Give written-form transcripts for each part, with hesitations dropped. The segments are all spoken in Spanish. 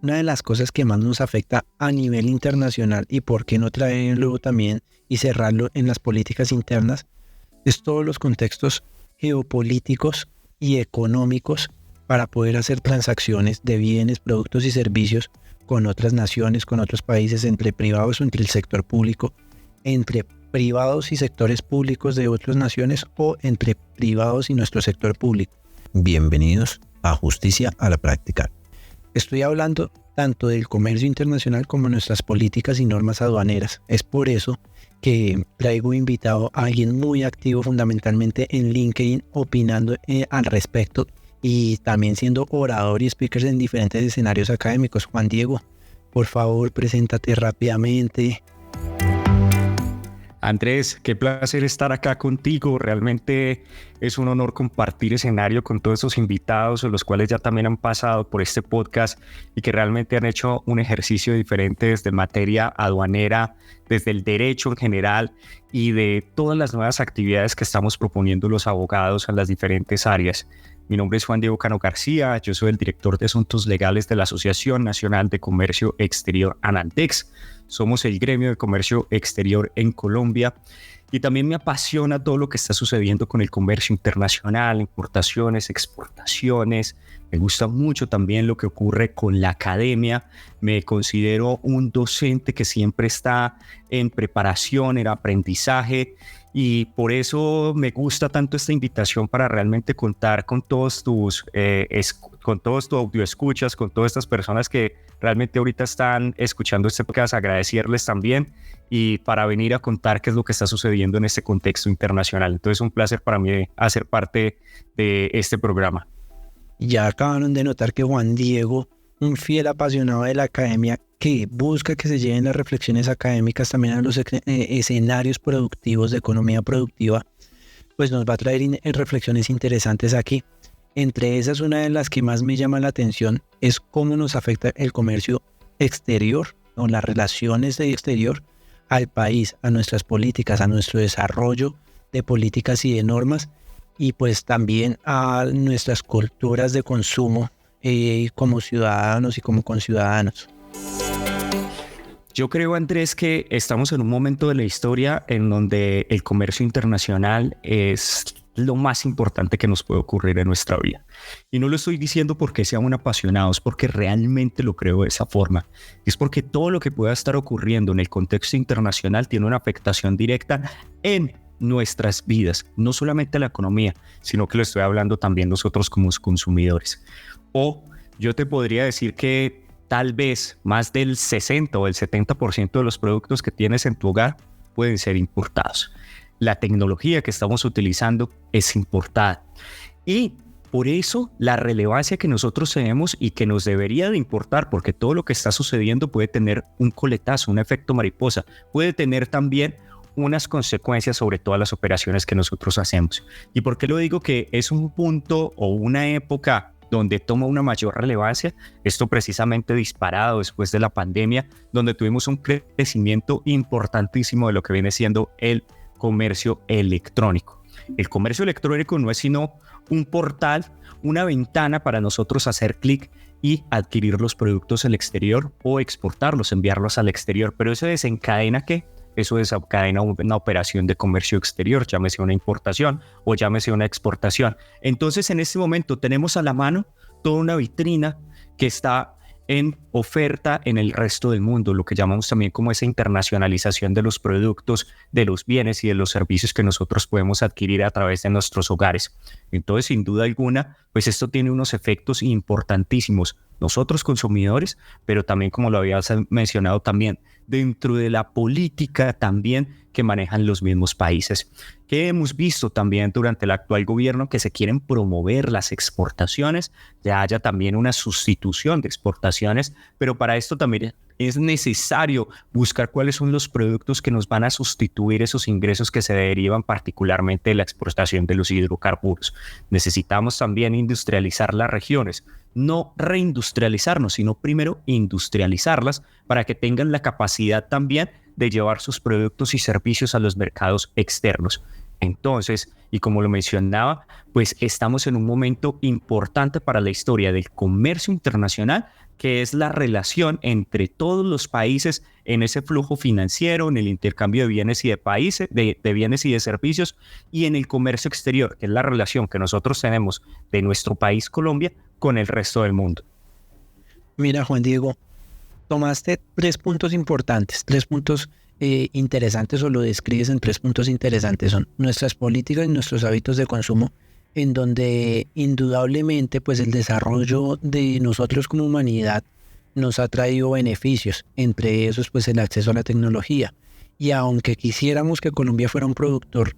una de las cosas que más nos afecta a nivel internacional y por qué no traerlo también y cerrarlo en las políticas internas es todos los contextos geopolíticos y económicos para poder hacer transacciones de bienes, productos y servicios con otras naciones, con otros países, entre privados o entre el sector público, entre privados y sectores públicos de otras naciones o entre privados y nuestro sector público. Bienvenidos a Justicia a la Práctica. Estoy hablando tanto del comercio internacional como nuestras políticas y normas aduaneras. Es por eso que traigo invitado a alguien muy activo fundamentalmente en LinkedIn opinando al respecto y también siendo orador y speaker en diferentes escenarios académicos. Juan Diego, por favor, preséntate rápidamente. Andrés, qué placer estar acá contigo. Realmente es un honor compartir escenario con todos estos invitados, los cuales ya también han pasado por este podcast y que realmente han hecho un ejercicio diferente desde materia aduanera, desde el derecho en general y de todas las nuevas actividades que estamos proponiendo los abogados en las diferentes áreas. Mi nombre es Juan Diego Cano García, yo soy el director de Asuntos Legales de la Asociación Nacional de Comercio Exterior, ANALDEX. Somos el gremio de comercio exterior en Colombia y también me apasiona todo lo que está sucediendo con el comercio internacional, importaciones, exportaciones. Me gusta mucho también lo que ocurre con la academia. Me considero un docente que siempre está en preparación, en aprendizaje. Y por eso me gusta tanto esta invitación para realmente contar con todos tus audio escuchas, con todas estas personas que realmente ahorita están escuchando este podcast, agradecerles también y para venir a contar qué es lo que está sucediendo en este contexto internacional. Entonces, un placer para mí hacer parte de este programa. Ya acabaron de notar que Juan Diego, un fiel apasionado de la academia que busca que se lleven las reflexiones académicas también a los escenarios productivos de economía productiva, pues nos va a traer reflexiones interesantes aquí. Entre esas, una de las que más me llama la atención es cómo nos afecta el comercio exterior o las relaciones de exterior al país, a nuestras políticas, a nuestro desarrollo de políticas y de normas y pues también a nuestras culturas de consumo como ciudadanos y como conciudadanos. Yo creo, Andrés, que estamos en un momento de la historia en donde el comercio internacional es lo más importante que nos puede ocurrir en nuestra vida. Y no lo estoy diciendo porque seamos apasionados, porque realmente lo creo de esa forma. Es porque todo lo que pueda estar ocurriendo en el contexto internacional tiene una afectación directa en nuestras vidas, no solamente a la economía, sino que lo estoy hablando también nosotros como consumidores. O yo te podría decir que tal vez más del 60 o el 70% de los productos que tienes en tu hogar pueden ser importados. La tecnología que estamos utilizando es importada. Y por eso la relevancia que nosotros tenemos y que nos debería de importar, porque todo lo que está sucediendo puede tener un coletazo, un efecto mariposa, puede tener también unas consecuencias sobre todas las operaciones que nosotros hacemos. ¿Y por qué lo digo que es un punto o una época donde toma una mayor relevancia? Esto precisamente disparado después de la pandemia, donde tuvimos un crecimiento importantísimo de lo que viene siendo el comercio electrónico. El comercio electrónico no es sino un portal, una ventana para nosotros hacer clic y adquirir los productos al exterior o exportarlos, enviarlos al exterior. Pero eso desencadena ¿qué? Eso desencadena una operación de comercio exterior, llámese una importación o llámese una exportación. Entonces, en este momento tenemos a la mano toda una vitrina que está en oferta en el resto del mundo, lo que llamamos también como esa internacionalización de los productos, de los bienes y de los servicios que nosotros podemos adquirir a través de nuestros hogares. Entonces, sin duda alguna, pues esto tiene unos efectos importantísimos, nosotros consumidores, pero también, como lo habías mencionado también, dentro de la política también que manejan los mismos países, que hemos visto también durante el actual gobierno que se quieren promover las exportaciones, ya haya también una sustitución de exportaciones, pero para esto también es necesario buscar cuáles son los productos que nos van a sustituir esos ingresos que se derivan particularmente de la exportación de los hidrocarburos. Necesitamos también industrializar las regiones, no reindustrializarnos, sino primero industrializarlas para que tengan la capacidad también de llevar sus productos y servicios a los mercados externos. Entonces, y como lo mencionaba, pues estamos en un momento importante para la historia del comercio internacional, que es la relación entre todos los países en ese flujo financiero, en el intercambio de bienes y de países, de bienes y de servicios, y en el comercio exterior, que es la relación que nosotros tenemos de nuestro país, Colombia, con el resto del mundo. Mira, Juan Diego, tomaste 3 puntos importantes, 3 puntos interesantes, o lo describes en 3 puntos interesantes. Son nuestras políticas y nuestros hábitos de consumo, en donde indudablemente pues el desarrollo de nosotros como humanidad nos ha traído beneficios, entre esos pues el acceso a la tecnología. Y aunque quisiéramos que Colombia fuera un productor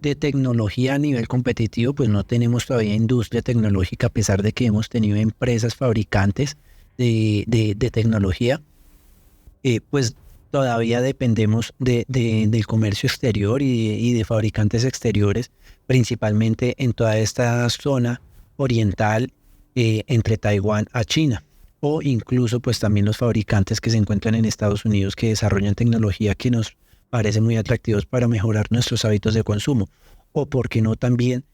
de tecnología a nivel competitivo, pues no tenemos todavía industria tecnológica, a pesar de que hemos tenido empresas fabricantes de tecnología. Pues todavía dependemos del comercio exterior y de fabricantes exteriores, principalmente en toda esta zona oriental, entre Taiwán a China, o incluso pues también los fabricantes que se encuentran en Estados Unidos, que desarrollan tecnología que nos parece muy atractivos para mejorar nuestros hábitos de consumo, o por qué no también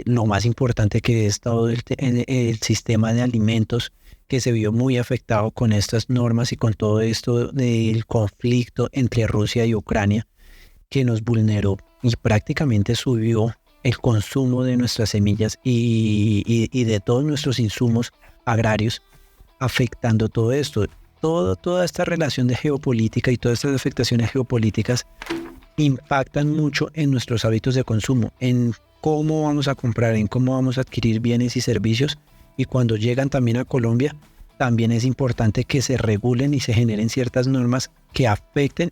lo más importante, que es todo el sistema de alimentos, que se vio muy afectado con estas normas y con todo esto del conflicto entre Rusia y Ucrania, que nos vulneró y prácticamente subió el consumo de nuestras semillas y de todos nuestros insumos agrarios, afectando todo esto. Toda esta relación de geopolítica y todas estas afectaciones geopolíticas impactan mucho en nuestros hábitos de consumo, en cómo vamos a comprar, en cómo vamos a adquirir bienes y servicios. Y cuando llegan también a Colombia, también es importante que se regulen y se generen ciertas normas que afecten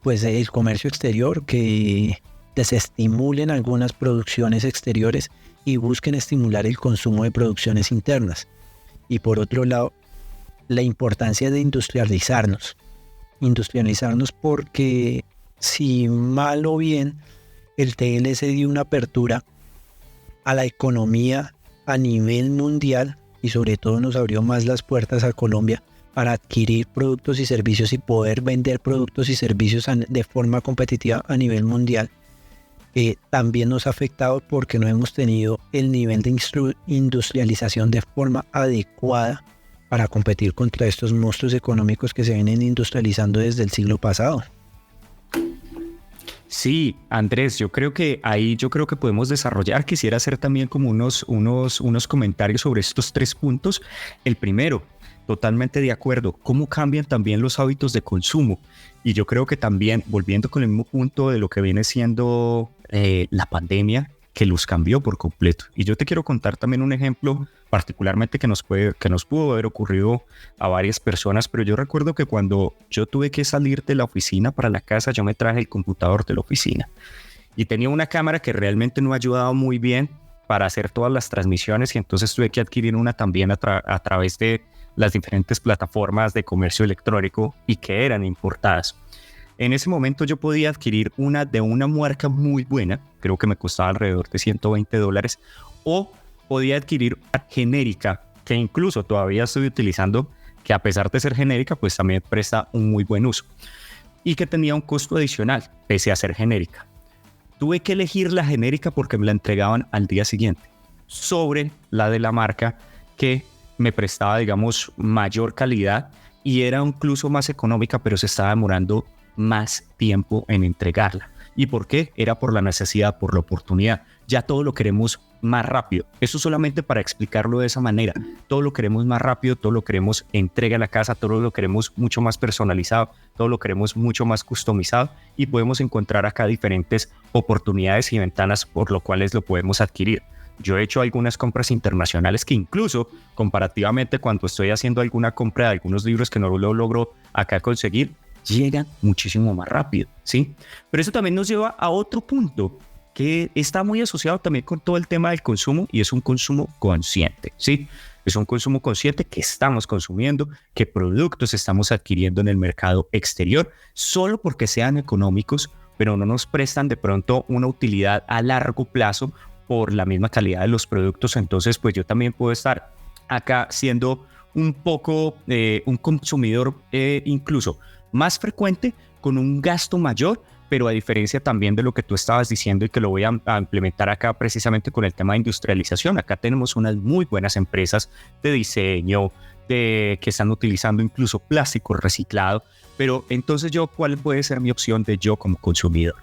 pues el comercio exterior, que desestimulen algunas producciones exteriores y busquen estimular el consumo de producciones internas. Y por otro lado, la importancia de industrializarnos porque, si mal o bien, el TLC dio una apertura a la economía a nivel mundial, y sobre todo nos abrió más las puertas a Colombia para adquirir productos y servicios y poder vender productos y servicios de forma competitiva a nivel mundial. También nos ha afectado porque no hemos tenido el nivel de industrialización de forma adecuada para competir contra estos monstruos económicos que se vienen industrializando desde el siglo pasado. Sí, Andrés, yo creo que podemos desarrollar. Quisiera hacer también como unos comentarios sobre estos 3 puntos. El primero, totalmente de acuerdo, cómo cambian también los hábitos de consumo. Y yo creo que también, volviendo con el mismo punto de lo que viene siendo la pandemia, que los cambió por completo. Y yo te quiero contar también un ejemplo particularmente que nos pudo haber ocurrido a varias personas, pero yo recuerdo que cuando yo tuve que salir de la oficina para la casa, yo me traje el computador de la oficina y tenía una cámara que realmente no ayudaba muy bien para hacer todas las transmisiones, y entonces tuve que adquirir una también a través de las diferentes plataformas de comercio electrónico y que eran importadas. En ese momento yo podía adquirir una de una marca muy buena, creo que me costaba alrededor de $120, o podía adquirir una genérica, que incluso todavía estoy utilizando, que a pesar de ser genérica, pues también presta un muy buen uso, y que tenía un costo adicional, pese a ser genérica. Tuve que elegir la genérica porque me la entregaban al día siguiente, sobre la de la marca que me prestaba, digamos, mayor calidad y era incluso más económica, pero se estaba demorando más tiempo en entregarla. ¿Y por qué? Era por la necesidad, por la oportunidad. Ya todo lo queremos más rápido. Eso solamente para explicarlo de esa manera. Todo lo queremos más rápido, todo lo queremos entrega a la casa, todo lo queremos mucho más personalizado, todo lo queremos mucho más customizado, y podemos encontrar acá diferentes oportunidades y ventanas por lo cuales lo podemos adquirir. Yo he hecho algunas compras internacionales que incluso comparativamente cuando estoy haciendo alguna compra de algunos libros que no lo logro acá conseguir, llegan muchísimo más rápido, ¿sí? Pero eso también nos lleva a otro punto que está muy asociado también con todo el tema del consumo, y es un consumo consciente, ¿sí? Es un consumo consciente que estamos consumiendo, qué productos estamos adquiriendo en el mercado exterior, solo porque sean económicos, pero no nos prestan de pronto una utilidad a largo plazo por la misma calidad de los productos. Entonces, pues yo también puedo estar acá siendo un poco un consumidor incluso más frecuente, con un gasto mayor, pero a diferencia también de lo que tú estabas diciendo y que lo voy a implementar acá precisamente con el tema de industrialización, acá tenemos unas muy buenas empresas de diseño, que están utilizando incluso plástico reciclado, pero entonces ¿cuál puede ser mi opción de yo como consumidor?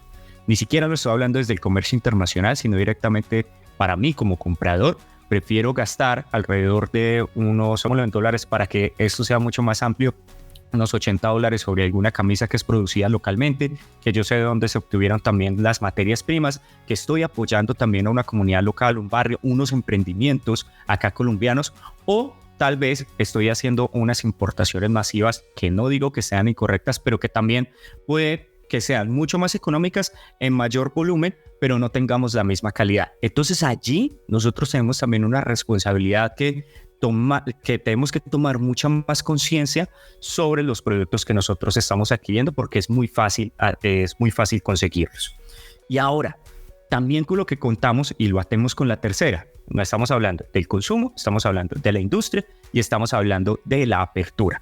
Ni siquiera lo estoy hablando desde el comercio internacional, sino directamente para mí como comprador. Prefiero gastar alrededor de unos $100 para que esto sea mucho más amplio, unos $80 sobre alguna camisa que es producida localmente, que yo sé de dónde se obtuvieron también las materias primas, que estoy apoyando también a una comunidad local, un barrio, unos emprendimientos acá colombianos, o tal vez estoy haciendo unas importaciones masivas que no digo que sean incorrectas, pero que también puede que sean mucho más económicas en mayor volumen, pero no tengamos la misma calidad. Entonces allí nosotros tenemos también una responsabilidad que tenemos que tomar mucha más conciencia sobre los productos que nosotros estamos adquiriendo, porque es muy fácil conseguirlos. Y ahora, también con lo que contamos y lo atemos con la tercera, no estamos hablando del consumo, estamos hablando de la industria y estamos hablando de la apertura.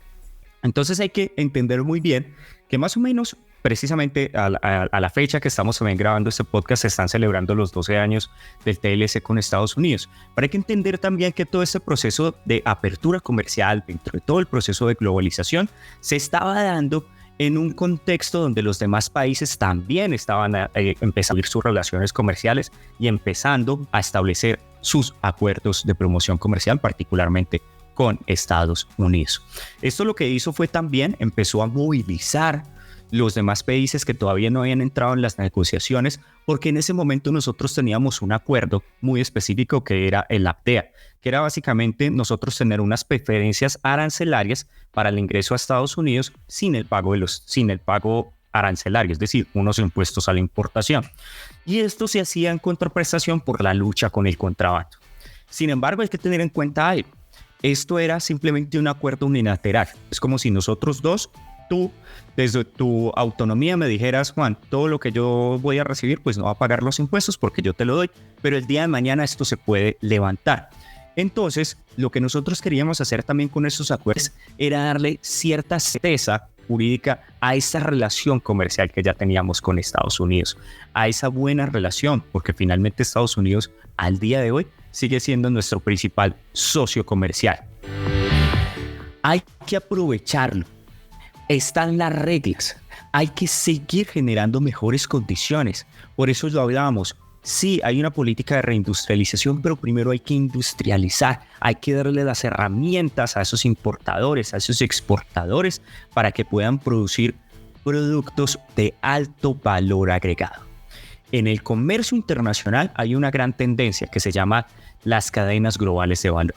Entonces hay que entender muy bien que más o menos precisamente a la fecha que estamos también grabando este podcast se están celebrando los 12 años del TLC con Estados Unidos. Pero hay que entender también que todo este proceso de apertura comercial, dentro de todo el proceso de globalización, se estaba dando en un contexto donde los demás países también estaban empezando a abrir sus relaciones comerciales y empezando a establecer sus acuerdos de promoción comercial, particularmente con Estados Unidos. Esto lo que hizo fue también empezó a movilizar los demás países que todavía no habían entrado en las negociaciones, porque en ese momento nosotros teníamos un acuerdo muy específico que era el APTEA, que era básicamente nosotros tener unas preferencias arancelarias para el ingreso a Estados Unidos sin el pago arancelario, es decir, unos impuestos a la importación. Y esto se hacía en contraprestación por la lucha con el contrabando. Sin embargo, hay que tener en cuenta algo. Esto era simplemente un acuerdo unilateral. Es como si nosotros dos, tú, desde tu autonomía me dijeras, Juan, todo lo que yo voy a recibir, pues no va a pagar los impuestos porque yo te lo doy, pero el día de mañana esto se puede levantar. Entonces, lo que nosotros queríamos hacer también con esos acuerdos era darle cierta certeza jurídica a esa relación comercial que ya teníamos con Estados Unidos, a esa buena relación, porque finalmente Estados Unidos al día de hoy sigue siendo nuestro principal socio comercial. Hay que aprovecharlo. Están las reglas. Hay que seguir generando mejores condiciones. Por eso lo hablábamos. Sí, hay una política de reindustrialización, pero primero hay que industrializar. Hay que darle las herramientas a esos importadores, a esos exportadores, para que puedan producir productos de alto valor agregado. En el comercio internacional hay una gran tendencia que se llama las cadenas globales de valor.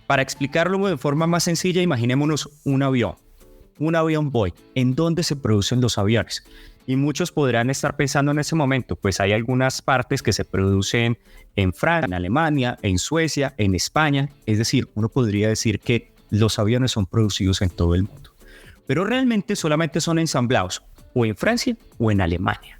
Para explicarlo de forma más sencilla, imaginémonos un avión Boeing. ¿En dónde se producen los aviones? Y muchos podrán estar pensando en ese momento, pues hay algunas partes que se producen en Francia, en Alemania, en Suecia, en España. Es decir, uno podría decir que los aviones son producidos en todo el mundo. Pero realmente solamente son ensamblados o en Francia o en Alemania.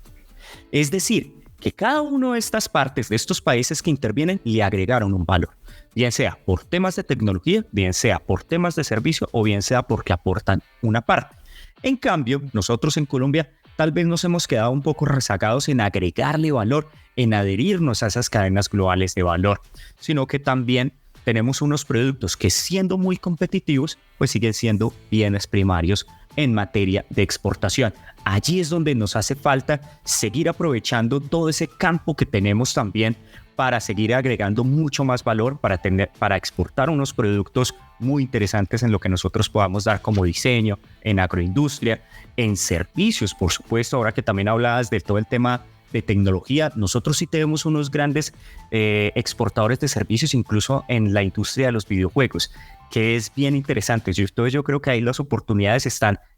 Es decir, que cada una de estas partes, de estos países que intervienen, le agregaron un valor. Bien sea por temas de tecnología, bien sea por temas de servicio o bien sea porque aportan una parte. En cambio, nosotros en Colombia tal vez nos hemos quedado un poco rezagados en agregarle valor, en adherirnos a esas cadenas globales de valor, sino que también tenemos unos productos que siendo muy competitivos, pues siguen siendo bienes primarios en materia de exportación. Allí es donde nos hace falta seguir aprovechando todo ese campo que tenemos también para seguir agregando mucho más valor, para exportar unos productos muy interesantes en lo que nosotros podamos dar como diseño, en agroindustria, en servicios, por supuesto. Ahora que también hablabas de todo el tema de tecnología, nosotros sí tenemos unos grandes exportadores de servicios, incluso en la industria de los videojuegos, que es bien interesante. Entonces yo creo que ahí las oportunidades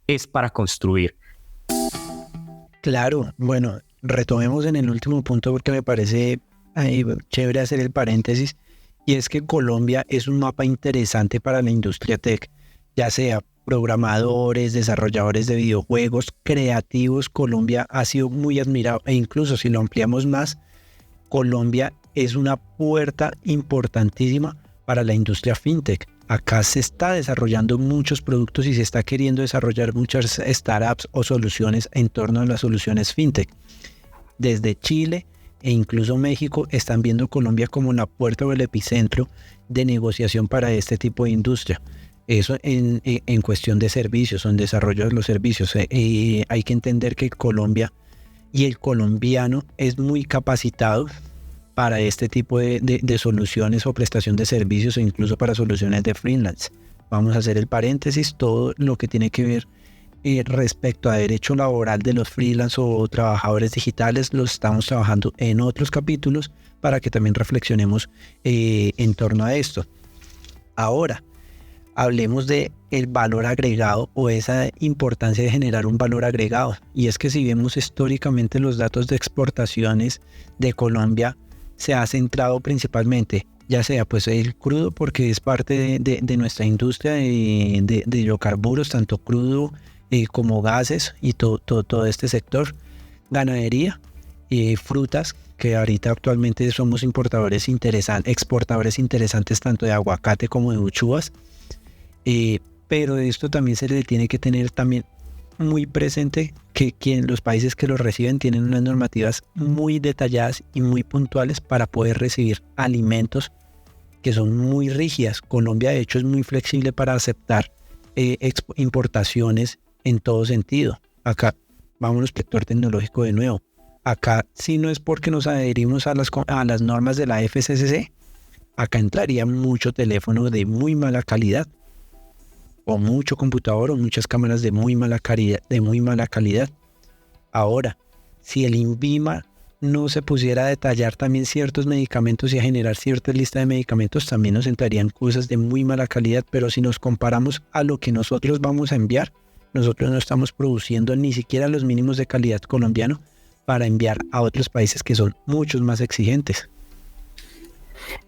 es para construir. Claro, bueno, retomemos en el último punto porque me parece chévere hacer el paréntesis, y es que Colombia es un mapa interesante para la industria tech, ya sea programadores, desarrolladores de videojuegos, creativos. Colombia ha sido muy admirado, e incluso si lo ampliamos más, Colombia es una puerta importantísima para la industria fintech. Acá se está desarrollando muchos productos y se está queriendo desarrollar muchas startups o soluciones en torno a las soluciones fintech. Desde Chile e incluso México están viendo Colombia como la puerta o el epicentro de negociación para este tipo de industria. Eso en cuestión de servicios o en desarrollo de los servicios. Hay que entender que Colombia y el colombiano es muy capacitado para este tipo de soluciones o prestación de servicios o incluso para soluciones de freelance. Vamos a hacer el paréntesis, todo lo que tiene que ver respecto a derecho laboral de los freelance o trabajadores digitales lo estamos trabajando en otros capítulos para que también reflexionemos en torno a esto. Ahora, hablemos de el valor agregado o esa importancia de generar un valor agregado. Y es que si vemos históricamente los datos de exportaciones de Colombia, se ha centrado principalmente, ya sea pues el crudo, porque es parte de nuestra industria de hidrocarburos, tanto crudo como gases y todo este sector, ganadería, frutas, que ahorita actualmente somos exportadores interesantes tanto de aguacate como de uchuvas, pero de esto también se le tiene que tener también muy presente que los países que los reciben tienen unas normativas muy detalladas y muy puntuales para poder recibir alimentos que son muy rígidas. Colombia de hecho es muy flexible para aceptar importaciones en todo sentido. Acá vamos al sector tecnológico de nuevo. Acá si no es porque nos adherimos a las normas de la FCCC, acá entraría mucho teléfono de muy mala calidad, o mucho computador o muchas cámaras de muy mala calidad. Ahora, si el INVIMA no se pusiera a detallar también ciertos medicamentos y a generar cierta lista de medicamentos, también nos entrarían cosas de muy mala calidad, pero si nos comparamos a lo que nosotros vamos a enviar, nosotros no estamos produciendo ni siquiera los mínimos de calidad colombiano para enviar a otros países que son muchos más exigentes.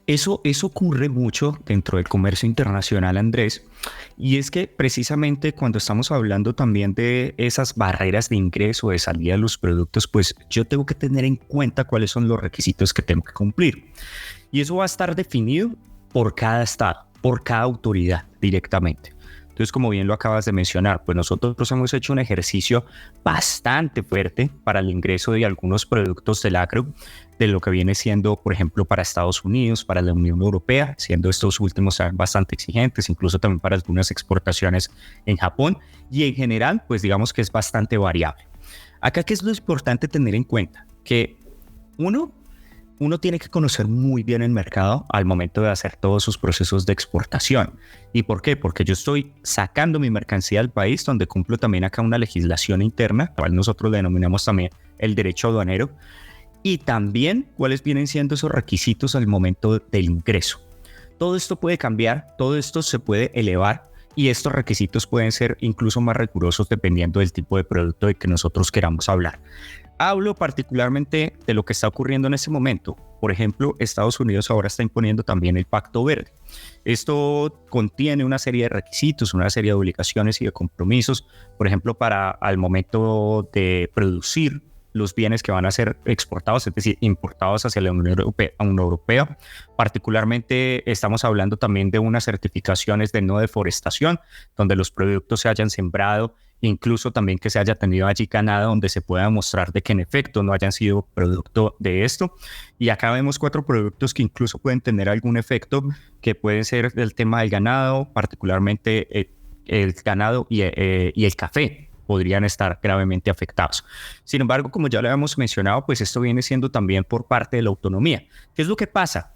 Eso ocurre mucho dentro del comercio internacional, Andrés, y es que precisamente cuando estamos hablando también de esas barreras de ingreso, de salida de los productos, pues yo tengo que tener en cuenta cuáles son los requisitos que tengo que cumplir. Y eso va a estar definido por cada estado, por cada autoridad directamente. Entonces, como bien lo acabas de mencionar, pues nosotros hemos hecho un ejercicio bastante fuerte para el ingreso de algunos productos del agro, de lo que viene siendo, por ejemplo, para Estados Unidos, para la Unión Europea, siendo estos últimos bastante exigentes, incluso también para algunas exportaciones en Japón, y en general, pues digamos que es bastante variable. Acá, ¿qué es lo importante tener en cuenta? Que uno tiene que conocer muy bien el mercado al momento de hacer todos sus procesos de exportación. ¿Y por qué? Porque yo estoy sacando mi mercancía del país, donde cumplo también acá una legislación interna, la cual nosotros le denominamos también el derecho aduanero, y también cuáles vienen siendo esos requisitos al momento del ingreso. Todo esto puede cambiar, todo esto se puede elevar, y estos requisitos pueden ser incluso más rigurosos dependiendo del tipo de producto de que nosotros queramos hablar. Hablo particularmente de lo que está ocurriendo en este momento. Por ejemplo, Estados Unidos ahora está imponiendo también el Pacto Verde. Esto contiene una serie de requisitos, una serie de obligaciones y de compromisos, por ejemplo, para al momento de producir los bienes que van a ser exportados, es decir, importados hacia la Unión Europea. Particularmente estamos hablando también de unas certificaciones de no deforestación, donde los productos se hayan sembrado, incluso también que se haya tenido allí ganado, donde se pueda demostrar de que en efecto no hayan sido producto de esto. Y acá vemos 4 productos que incluso pueden tener algún efecto, que pueden ser el tema del ganado, particularmente el ganado y el café podrían estar gravemente afectados. Sin embargo, como ya lo habíamos mencionado, pues esto viene siendo también por parte de la autonomía. ¿Qué es lo que pasa?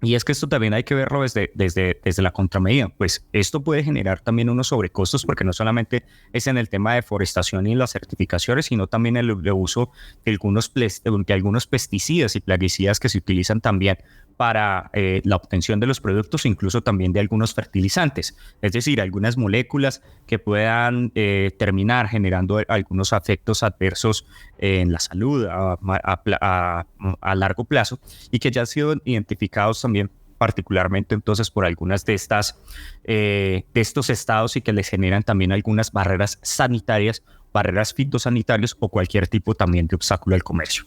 Y es que esto también hay que verlo desde la contramedida. Pues esto puede generar también unos sobrecostos, porque no solamente es en el tema de deforestación y las certificaciones, sino también el uso de algunos pesticidas y plaguicidas que se utilizan también para la obtención de los productos, incluso también de algunos fertilizantes. Es decir, algunas moléculas que puedan terminar generando algunos efectos adversos en la salud a largo plazo, y que ya han sido identificados también particularmente entonces por algunas de estos estados, y que les generan también algunas barreras sanitarias, barreras fitosanitarias o cualquier tipo también de obstáculo al comercio.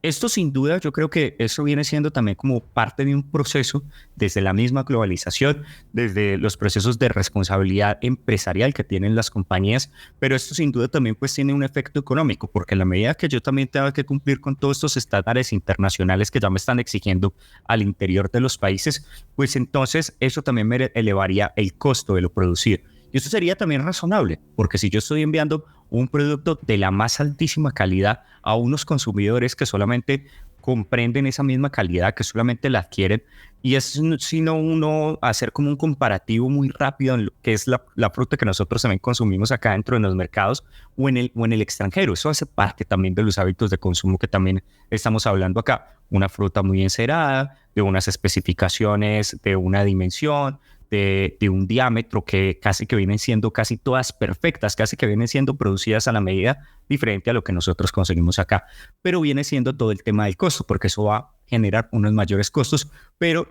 Esto sin duda, yo creo que eso viene siendo también como parte de un proceso desde la misma globalización, desde los procesos de responsabilidad empresarial que tienen las compañías, pero esto sin duda también pues tiene un efecto económico, porque en la medida que yo también tenga que cumplir con todos estos estándares internacionales que ya me están exigiendo al interior de los países, pues entonces eso también me elevaría el costo de lo producido. Y eso sería también razonable, porque si yo estoy enviando un producto de la más altísima calidad a unos consumidores que solamente comprenden esa misma calidad, que solamente la adquieren, y es sino uno hacer como un comparativo muy rápido en lo que es la fruta que nosotros también consumimos acá dentro de los mercados o en el extranjero. Eso hace parte también de los hábitos de consumo que también estamos hablando acá. Una fruta muy encerada, de unas especificaciones, de una dimensión, de un diámetro que casi que vienen siendo casi todas perfectas, casi que vienen siendo producidas a la medida diferente a lo que nosotros conseguimos acá. Pero viene siendo todo el tema del costo, porque eso va a generar unos mayores costos, pero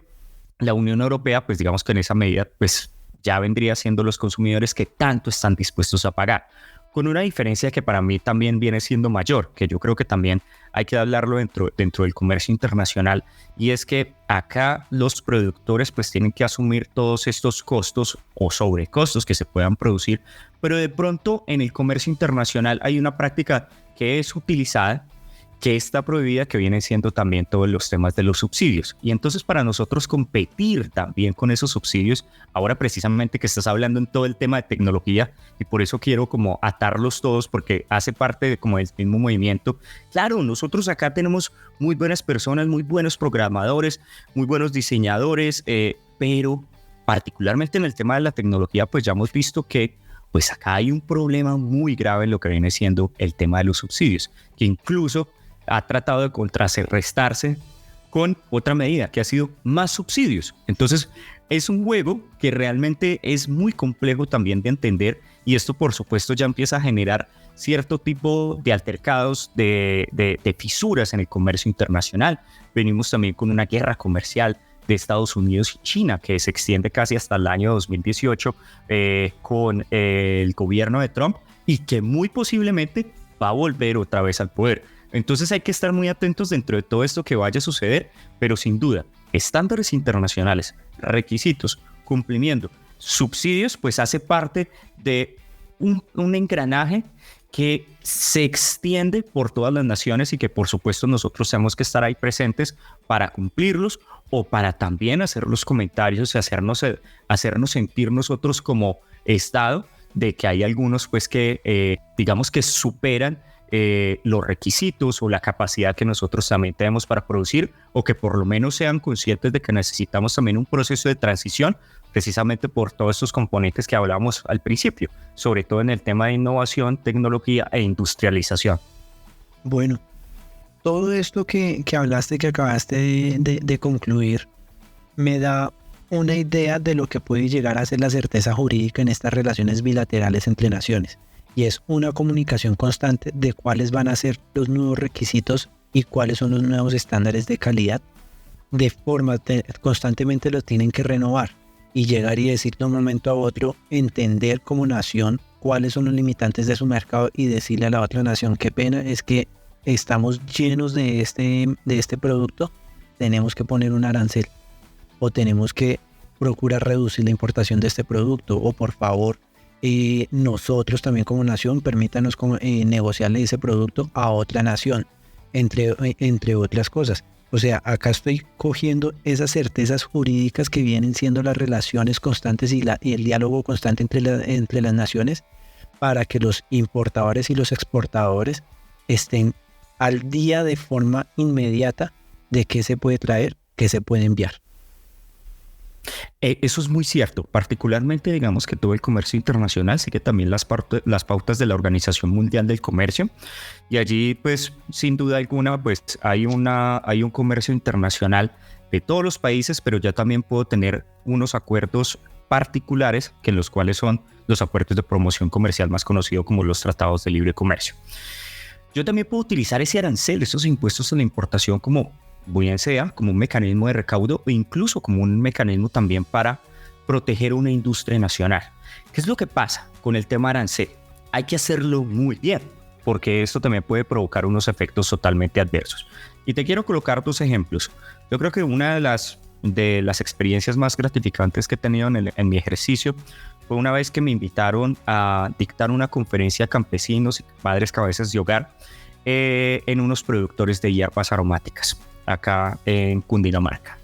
la Unión Europea, pues digamos que en esa medida, pues ya vendría siendo los consumidores que tanto están dispuestos a pagar, con una diferencia que para mí también viene siendo mayor, que yo creo que también hay que hablarlo dentro del comercio internacional, y es que acá los productores pues tienen que asumir todos estos costos o sobrecostos que se puedan producir, pero de pronto en el comercio internacional hay una práctica que es utilizada, que está prohibida, que vienen siendo también todos los temas de los subsidios. Y entonces para nosotros competir también con esos subsidios, ahora precisamente que estás hablando en todo el tema de tecnología, y por eso quiero como atarlos todos, porque hace parte de como el mismo movimiento. Claro, nosotros acá tenemos muy buenas personas, muy buenos programadores, muy buenos diseñadores, pero particularmente en el tema de la tecnología, pues ya hemos visto que pues acá hay un problema muy grave en lo que viene siendo el tema de los subsidios, que incluso ha tratado de contrarrestarse con otra medida que ha sido más subsidios. Entonces es un juego que realmente es muy complejo también de entender, y esto por supuesto ya empieza a generar cierto tipo de altercados, de fisuras en el comercio internacional. Venimos también con una guerra comercial de Estados Unidos y China que se extiende casi hasta el año 2018 con el gobierno de Trump, y que muy posiblemente va a volver otra vez al poder. Entonces hay que estar muy atentos dentro de todo esto que vaya a suceder, pero sin duda, estándares internacionales, requisitos, cumplimiento, subsidios, pues hace parte de un engranaje que se extiende por todas las naciones, y que por supuesto nosotros tenemos que estar ahí presentes para cumplirlos, o para también hacer los comentarios y hacernos sentir nosotros como Estado de que hay algunos pues que digamos que superan los requisitos o la capacidad que nosotros también tenemos para producir, o que por lo menos sean conscientes de que necesitamos también un proceso de transición, precisamente por todos estos componentes que hablamos al principio, sobre todo en el tema de innovación, tecnología e industrialización. Bueno, todo esto que hablaste, que acabaste de concluir, me da una idea de lo que puede llegar a ser la certeza jurídica en estas relaciones bilaterales entre naciones. Y es una comunicación constante de cuáles van a ser los nuevos requisitos y cuáles son los nuevos estándares de calidad. De forma constantemente los tienen que renovar y llegar y decir de un momento a otro, entender como nación cuáles son los limitantes de su mercado, y decirle a la otra nación, qué pena, es que estamos llenos de este producto, tenemos que poner un arancel, o tenemos que procurar reducir la importación de este producto, o por favor, nosotros también como nación permítanos negociarle ese producto a otra nación, entre otras cosas. O sea, acá estoy cogiendo esas certezas jurídicas que vienen siendo las relaciones constantes y el diálogo constante entre las naciones, para que los importadores y los exportadores estén al día de forma inmediata de qué se puede traer, qué se puede enviar. Eso es muy cierto, particularmente digamos que todo el comercio internacional sigue también las pautas de la Organización Mundial del Comercio, y allí pues sin duda alguna pues hay un comercio internacional de todos los países, pero ya también puedo tener unos acuerdos particulares, que en los cuales son los acuerdos de promoción comercial, más conocidos como los tratados de libre comercio. Yo también puedo utilizar ese arancel, esos impuestos en la importación, como bien sea como un mecanismo de recaudo, o incluso como un mecanismo también para proteger una industria nacional. ¿Qué es lo que pasa con el tema arancel? Hay que hacerlo muy bien, porque esto también puede provocar unos efectos totalmente adversos. Y te quiero colocar dos ejemplos. Yo creo que una de las experiencias más gratificantes que he tenido en mi ejercicio fue una vez que me invitaron a dictar una conferencia a campesinos y padres cabezas de hogar en unos productores de hierbas aromáticas acá en Cundinamarca.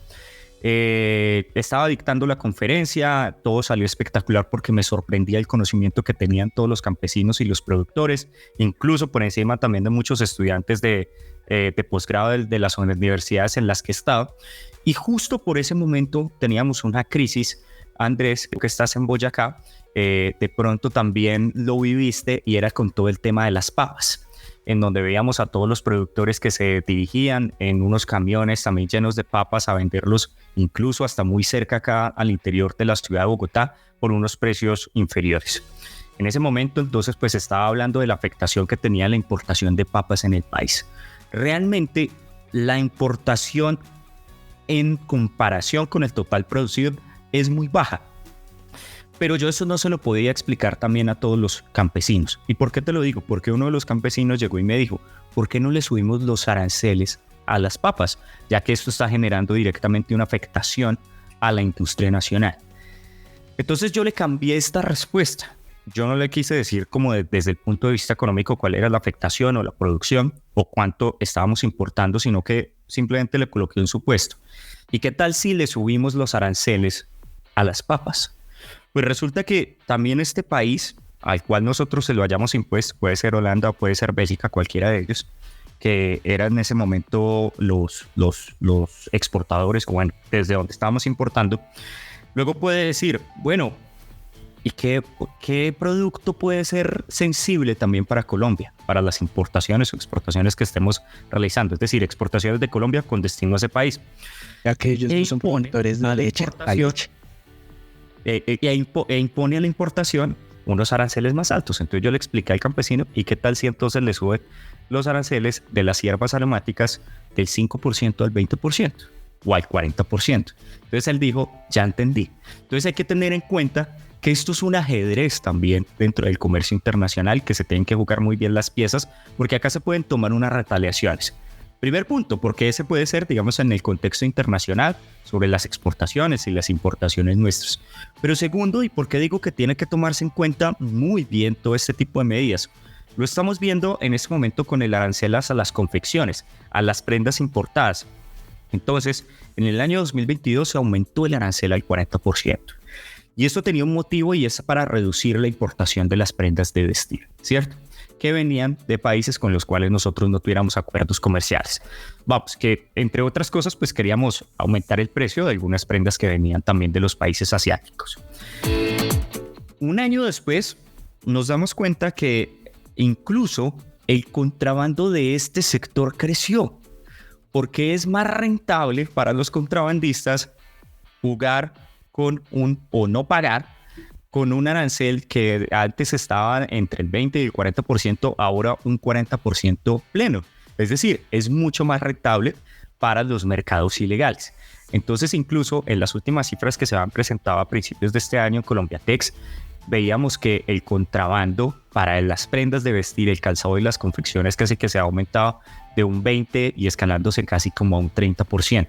Estaba dictando la conferencia, todo salió espectacular porque me sorprendía el conocimiento que tenían todos los campesinos y los productores, incluso por encima también de muchos estudiantes de posgrado de las universidades en las que estaba. Y justo por ese momento teníamos una crisis. Andrés, que estás en Boyacá, de pronto también lo viviste, y era con todo el tema de las papas, en donde veíamos a todos los productores que se dirigían en unos camiones también llenos de papas a venderlos incluso hasta muy cerca acá al interior de la ciudad de Bogotá por unos precios inferiores. En ese momento entonces pues estaba hablando de la afectación que tenía la importación de papas en el país. Realmente la importación en comparación con el total producido es muy baja. Pero yo eso no se lo podía explicar también a todos los campesinos. ¿Y por qué te lo digo? Porque uno de los campesinos llegó y me dijo, ¿por qué no le subimos los aranceles a las papas? Ya que esto está generando directamente una afectación a la industria nacional. Entonces yo le cambié esta respuesta. Yo no le quise decir como desde el punto de vista económico cuál era la afectación o la producción o cuánto estábamos importando, sino que simplemente le coloqué un supuesto. ¿Y qué tal si le subimos los aranceles a las papas? Pues resulta que también este país al cual nosotros se lo hayamos impuesto, puede ser Holanda o puede ser Bélgica, cualquiera de ellos, que eran en ese momento los exportadores, bueno, desde donde estábamos importando, luego puede decir, bueno, ¿y qué producto puede ser sensible también para Colombia, para las importaciones o exportaciones que estemos realizando? Es decir, exportaciones de Colombia con destino a ese país. Ya que ellos no son productores de leche. Impone a la importación unos aranceles más altos. Entonces yo le expliqué al campesino, ¿y qué tal si entonces le sube los aranceles de las hierbas aromáticas del 5% al 20% o al 40%? Entonces él dijo, ya entendí. Entonces hay que tener en cuenta que esto es un ajedrez también dentro del comercio internacional, que se tienen que jugar muy bien las piezas, porque acá se pueden tomar unas retaliaciones. Primer punto, porque ese puede ser, digamos, en el contexto internacional, sobre las exportaciones y las importaciones nuestras. Pero segundo, y porque digo que tiene que tomarse en cuenta muy bien todo este tipo de medidas, lo estamos viendo en este momento con el arancelas a las confecciones, a las prendas importadas. Entonces, en el año 2022 se aumentó el arancel al 40%. Y esto tenía un motivo, y es para reducir la importación de las prendas de vestir, ¿cierto?, que venían de países con los cuales nosotros no tuviéramos acuerdos comerciales. Vamos, que entre otras cosas, pues queríamos aumentar el precio de algunas prendas que venían también de los países asiáticos. Un año después, nos damos cuenta que incluso el contrabando de este sector creció, porque es más rentable para los contrabandistas jugar con o no pagar con un arancel que antes estaba entre el 20 y el 40%, ahora un 40% pleno. Es decir, es mucho más rentable para los mercados ilegales. Entonces, incluso en las últimas cifras que se han presentado a principios de este año en Colombiatex, veíamos que el contrabando para las prendas de vestir, el calzado y las confecciones casi que se ha aumentado de un 20% y escalándose casi como a un 30%.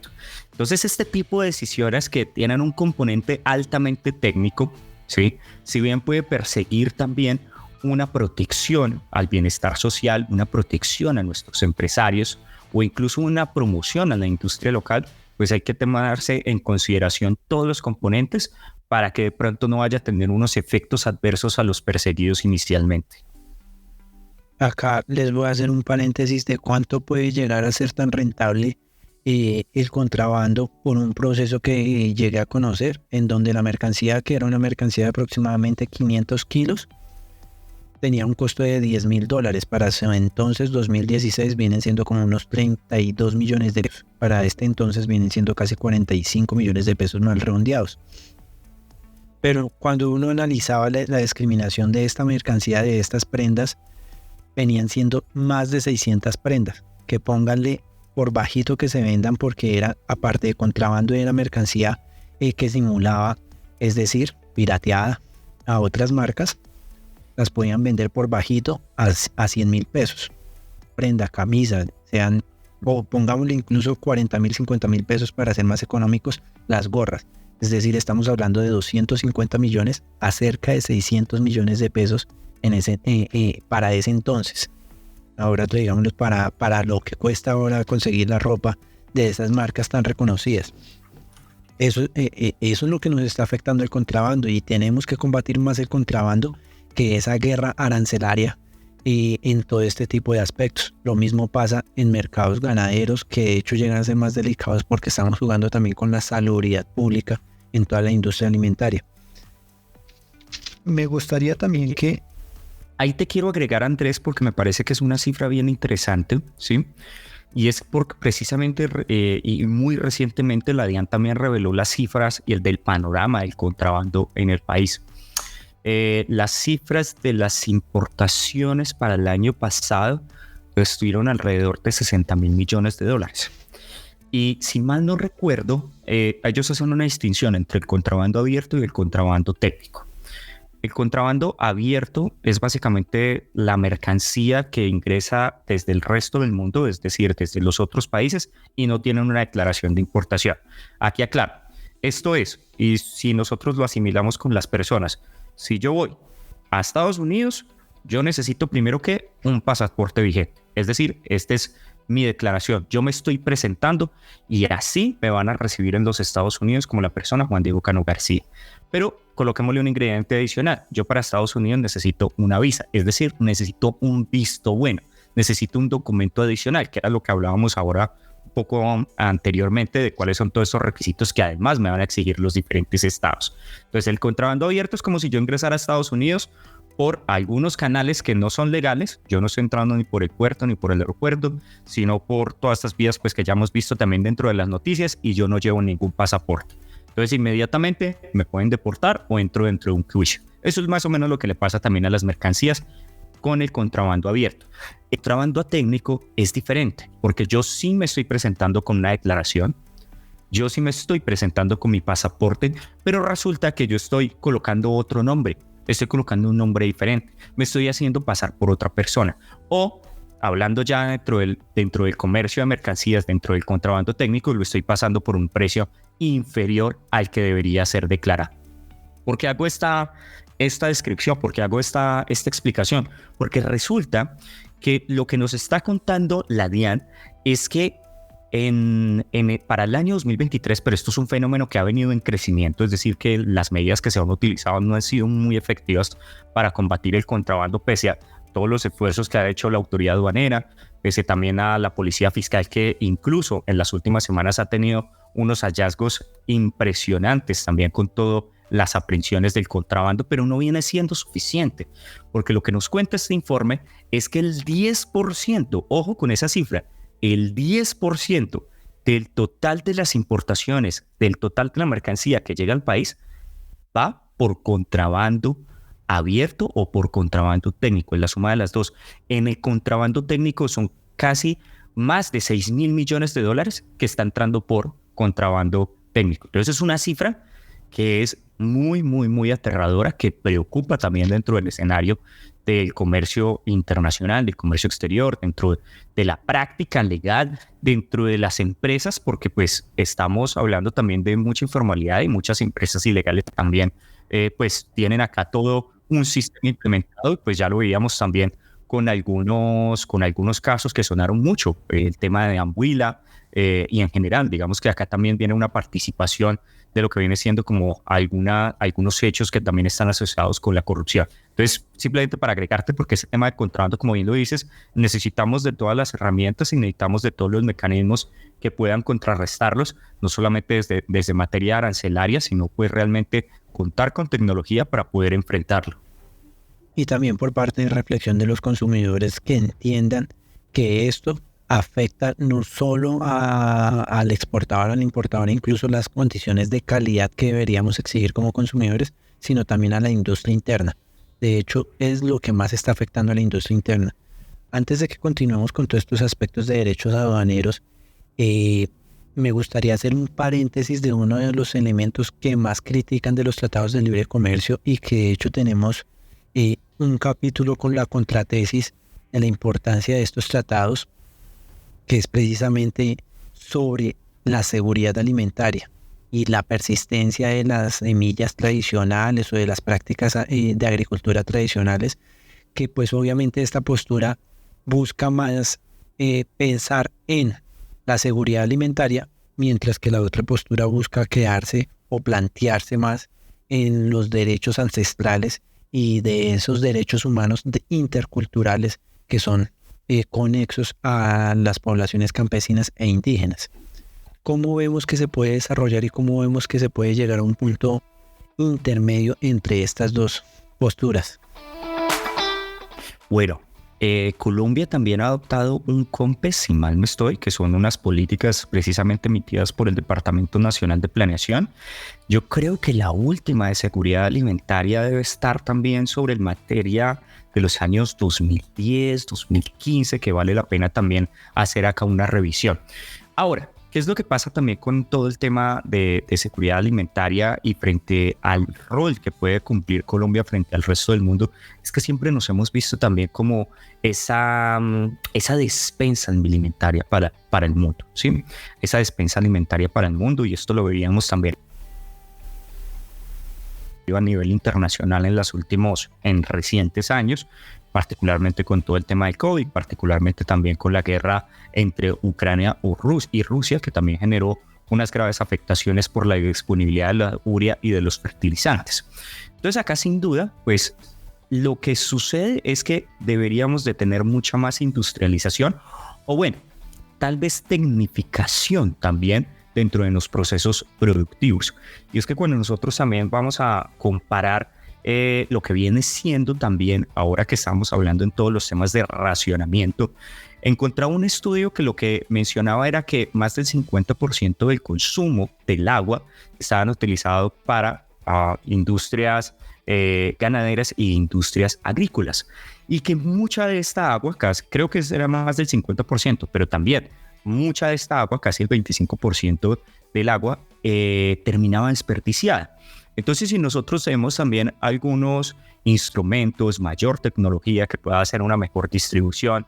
Entonces, este tipo de decisiones que tienen un componente altamente técnico, ¿sí?, si bien puede perseguir también una protección al bienestar social, una protección a nuestros empresarios o incluso una promoción a la industria local, pues hay que tomarse en consideración todos los componentes para que de pronto no vaya a tener unos efectos adversos a los perseguidos inicialmente. Acá les voy a hacer un paréntesis de cuánto puede llegar a ser tan rentable el contrabando por un proceso que llegué a conocer, en donde la mercancía, que era una mercancía de aproximadamente 500 kilos, tenía un costo de $10,000. Para ese entonces, 2016, vienen siendo como unos 32 millones de pesos. Para este entonces vienen siendo casi 45 millones de pesos mal redondeados. Pero cuando uno analizaba la discriminación de esta mercancía, de estas prendas, venían siendo más de 600 prendas, que pónganle por bajito que se vendan, porque era, aparte de contrabando, era mercancía que simulaba, es decir, pirateada a otras marcas, las podían vender por bajito a 100,000 pesos. Prenda, camisa, sean o pongámosle incluso 40.000, 50.000 pesos para ser más económicos, las gorras. Es decir, estamos hablando de 250 millones a cerca de 600 millones de pesos para ese entonces. Ahora, digámoslo, para lo que cuesta ahora conseguir la ropa de esas marcas tan reconocidas. Eso es lo que nos está afectando el contrabando, y tenemos que combatir más el contrabando que esa guerra arancelaria en todo este tipo de aspectos. Lo mismo pasa en mercados ganaderos, que de hecho llegan a ser más delicados porque estamos jugando también con la salubridad pública en toda la industria alimentaria. Me gustaría también que... Ahí te quiero agregar, Andrés, porque me parece que es una cifra bien interesante, ¿sí? Y es porque precisamente y muy recientemente la DIAN también reveló las cifras y el del panorama del contrabando en el país. Las cifras de las importaciones para el año pasado estuvieron alrededor de 60.000 millones de dólares. Y si mal no recuerdo, ellos hacen una distinción entre el contrabando abierto y el contrabando técnico. El contrabando abierto es básicamente la mercancía que ingresa desde el resto del mundo, es decir, desde los otros países, y no tienen una declaración de importación. Aquí aclaro, esto es, y si nosotros lo asimilamos con las personas, si yo voy a Estados Unidos, yo necesito primero que un pasaporte vigente. Es decir, esta es mi declaración. Yo me estoy presentando y así me van a recibir en los Estados Unidos como la persona Juan Diego Cano García. Pero coloquémosle un ingrediente adicional. Yo para Estados Unidos necesito una visa, es decir, necesito un visto bueno, necesito un documento adicional, que era lo que hablábamos ahora un poco anteriormente de cuáles son todos esos requisitos que además me van a exigir los diferentes estados. Entonces, el contrabando abierto es como si yo ingresara a Estados Unidos por algunos canales que no son legales. Yo no estoy entrando ni por el puerto ni por el aeropuerto, sino por todas estas vías pues, que ya hemos visto también dentro de las noticias, y yo no llevo ningún pasaporte. Entonces inmediatamente me pueden deportar o entro dentro de un juicio. Eso es más o menos lo que le pasa también a las mercancías con el contrabando abierto. El contrabando técnico es diferente, porque yo sí me estoy presentando con una declaración, yo sí me estoy presentando con mi pasaporte, pero resulta que yo estoy colocando otro nombre, estoy colocando un nombre diferente, me estoy haciendo pasar por otra persona. O hablando ya dentro del comercio de mercancías, dentro del contrabando técnico, lo estoy pasando por un precio inferior al que debería ser declarado. ¿Por qué hago esta descripción? ¿Por qué hago esta explicación? Porque resulta que lo que nos está contando la DIAN es que para el año 2023, pero esto es un fenómeno que ha venido en crecimiento, es decir, que las medidas que se han utilizado no han sido muy efectivas para combatir el contrabando, pese a todos los esfuerzos que ha hecho la autoridad aduanera, pese también a la policía fiscal, que incluso en las últimas semanas ha tenido unos hallazgos impresionantes también con todas las aprehensiones del contrabando, pero no viene siendo suficiente, porque lo que nos cuenta este informe es que el 10%, ojo con esa cifra, el 10% del total de las importaciones, del total de la mercancía que llega al país, va por contrabando abierto o por contrabando técnico, es la suma de las dos. En el contrabando técnico son casi más de 6.000 millones de dólares que está entrando por contrabando técnico. Entonces es una cifra que es muy, muy, muy aterradora, que preocupa también dentro del escenario del comercio internacional, del comercio exterior, dentro de la práctica legal, dentro de las empresas, porque pues estamos hablando también de mucha informalidad, y muchas empresas ilegales también pues tienen acá todo un sistema implementado, y pues ya lo veíamos también con algunos casos que sonaron mucho, el tema de Ambuila, y en general, digamos que acá también viene una participación de lo que viene siendo como algunos hechos que también están asociados con la corrupción. Entonces, simplemente para agregarte, porque ese tema de contrabando, como bien lo dices, necesitamos de todas las herramientas y necesitamos de todos los mecanismos que puedan contrarrestarlos, no solamente desde materia arancelaria, sino pues realmente contar con tecnología para poder enfrentarlo. Y también por parte de reflexión de los consumidores, que entiendan que esto afecta no solo al exportador, al importador, incluso las condiciones de calidad que deberíamos exigir como consumidores, sino también a la industria interna. De hecho, es lo que más está afectando a la industria interna. Antes de que continuemos con todos estos aspectos de derechos aduaneros, me gustaría hacer un paréntesis de uno de los elementos que más critican de los tratados de libre comercio, y que de hecho tenemos un capítulo con la contratesis de la importancia de estos tratados, que es precisamente sobre la seguridad alimentaria y la persistencia de las semillas tradicionales o de las prácticas de agricultura tradicionales, que pues obviamente esta postura busca más pensar en la seguridad alimentaria, mientras que la otra postura busca quedarse o plantearse más en los derechos ancestrales y de esos derechos humanos interculturales que son conexos a las poblaciones campesinas e indígenas. ¿Cómo vemos que se puede desarrollar y cómo vemos que se puede llegar a un punto intermedio entre estas dos posturas? Bueno, Colombia también ha adoptado un COMPES, si mal no estoy, que son unas políticas precisamente emitidas por el Departamento Nacional de Planeación. Yo creo que la última de seguridad alimentaria debe estar también sobre el materia de los años 2010, 2015, que vale la pena también hacer acá una revisión. Ahora, ¿qué es lo que pasa también con todo el tema de seguridad alimentaria y frente al rol que puede cumplir Colombia frente al resto del mundo? Es que siempre nos hemos visto también como esa despensa alimentaria para el mundo, ¿sí? Esa despensa alimentaria para el mundo, y esto lo veíamos también a nivel internacional en recientes años, particularmente con todo el tema del COVID, particularmente también con la guerra entre Ucrania y Rusia, que también generó unas graves afectaciones por la disponibilidad de la urea y de los fertilizantes. Entonces acá sin duda, pues lo que sucede es que deberíamos de tener mucha más industrialización, o bueno, tal vez tecnificación también dentro de los procesos productivos. Y es que cuando nosotros también vamos a comparar lo que viene siendo también, ahora que estamos hablando en todos los temas de racionamiento, encontraba un estudio que lo que mencionaba era que más del 50% del consumo del agua estaban utilizados para industrias ganaderas e industrias agrícolas, y que mucha de esta agua, creo que era más del 50%, pero también mucha de esta agua, casi el 25% del agua, terminaba desperdiciada. Entonces, si nosotros tenemos también algunos instrumentos, mayor tecnología que pueda hacer una mejor distribución,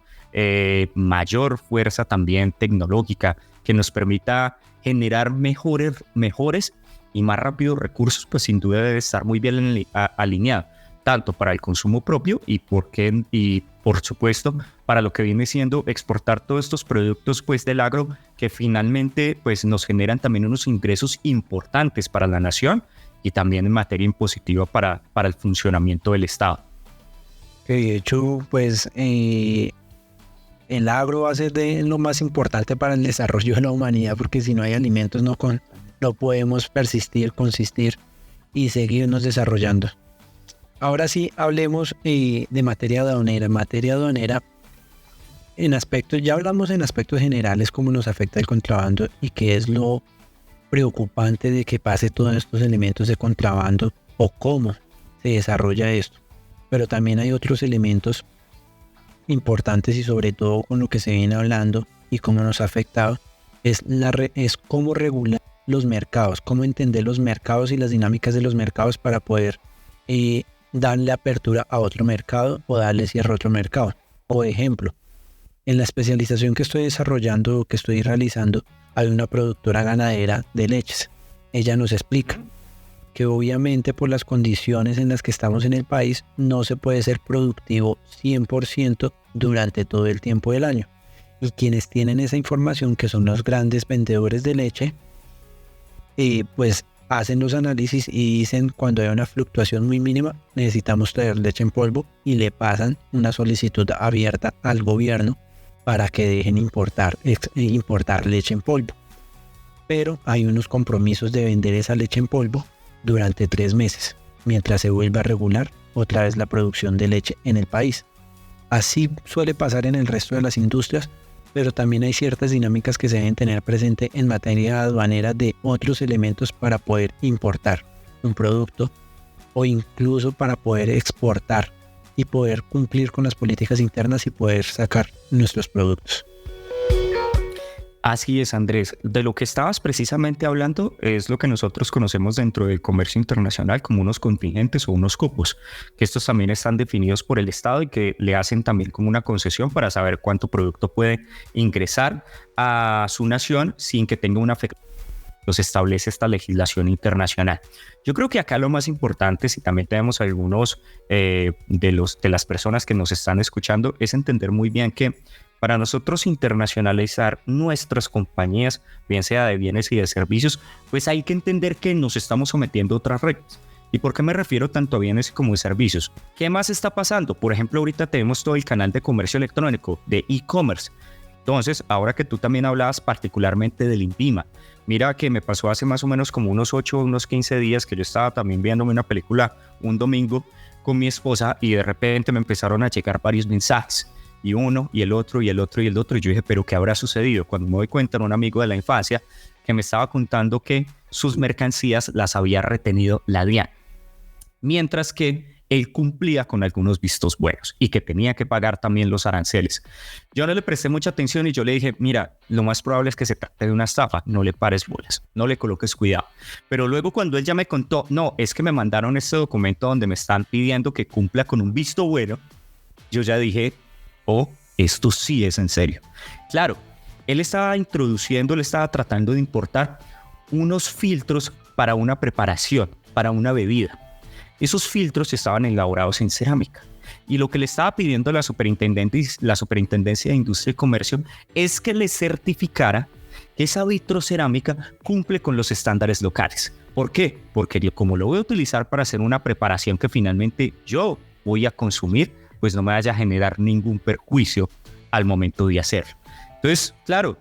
mayor fuerza también tecnológica que nos permita generar mejores y más rápidos recursos, pues sin duda debe estar muy bien alineado, tanto para el consumo propio y por supuesto para lo que viene siendo exportar todos estos productos pues del agro, que finalmente pues nos generan también unos ingresos importantes para la nación y también en materia impositiva para el funcionamiento del Estado. De hecho, pues el agro va a ser de lo más importante para el desarrollo de la humanidad, porque si no hay alimentos no podemos persistir, consistir y seguirnos desarrollando. Ahora sí, hablemos de materia aduanera. En materia aduanera, ya hablamos en aspectos generales cómo nos afecta el contrabando y qué es lo preocupante de que pase todos estos elementos de contrabando o cómo se desarrolla esto. Pero también hay otros elementos importantes, y sobre todo con lo que se viene hablando y cómo nos ha afectado, es cómo regular los mercados, cómo entender los mercados y las dinámicas de los mercados para poder darle apertura a otro mercado o darle cierre a otro mercado. Por ejemplo, en la especialización que estoy desarrollando, que estoy realizando, hay una productora ganadera de leches. Ella nos explica que obviamente por las condiciones en las que estamos en el país no se puede ser productivo 100% durante todo el tiempo del año. Y quienes tienen esa información, que son los grandes vendedores de leche, pues hacen los análisis y dicen: cuando hay una fluctuación muy mínima necesitamos traer leche en polvo, y le pasan una solicitud abierta al gobierno para que dejen importar leche en polvo. Pero hay unos compromisos de vender esa leche en polvo durante 3 meses, mientras se vuelve a regular otra vez la producción de leche en el país. Así suele pasar en el resto de las industrias, pero también hay ciertas dinámicas que se deben tener presente en materia aduanera de otros elementos para poder importar un producto o incluso para poder exportar y poder cumplir con las políticas internas y poder sacar nuestros productos. Así es, Andrés. De lo que estabas precisamente hablando es lo que nosotros conocemos dentro del comercio internacional como unos contingentes o unos cupos, que estos también están definidos por el Estado y que le hacen también como una concesión para saber cuánto producto puede ingresar a su nación sin que tenga una afectación. Los establece esta legislación internacional. Yo creo que acá lo más importante, si también tenemos algunos de las personas que nos están escuchando, es entender muy bien que para nosotros internacionalizar nuestras compañías, bien sea de bienes y de servicios, pues hay que entender que nos estamos sometiendo a otras reglas. ¿Y por qué me refiero tanto a bienes como a servicios? ¿Qué más está pasando? Por ejemplo, ahorita tenemos todo el canal de comercio electrónico, de e-commerce. Entonces, ahora que tú también hablabas particularmente del INVIMA, mira que me pasó hace más o menos como unos 8 o unos 15 días que yo estaba también viéndome una película un domingo con mi esposa y de repente me empezaron a llegar varios mensajes. Y uno, y el otro, y el otro, y el otro. Y yo dije, ¿pero qué habrá sucedido? Cuando me doy cuenta, era un amigo de la infancia que me estaba contando que sus mercancías las había retenido la DIAN, mientras que él cumplía con algunos vistos buenos y que tenía que pagar también los aranceles. Yo no le presté mucha atención y yo le dije, mira, lo más probable es que se trate de una estafa, no le pares bolas, no le coloques cuidado. Pero luego cuando él ya me contó, no, es que me mandaron este documento donde me están pidiendo que cumpla con un visto bueno, yo ya dije, esto sí es en serio. Claro, él estaba tratando de importar unos filtros para una preparación, para una bebida. Esos filtros estaban elaborados en cerámica. Y lo que le estaba pidiendo la Superintendencia de Industria y Comercio es que le certificara que esa vitrocerámica cumple con los estándares locales. ¿Por qué? Porque como lo voy a utilizar para hacer una preparación que finalmente yo voy a consumir, pues no me vaya a generar ningún perjuicio al momento de hacerlo. Entonces, claro,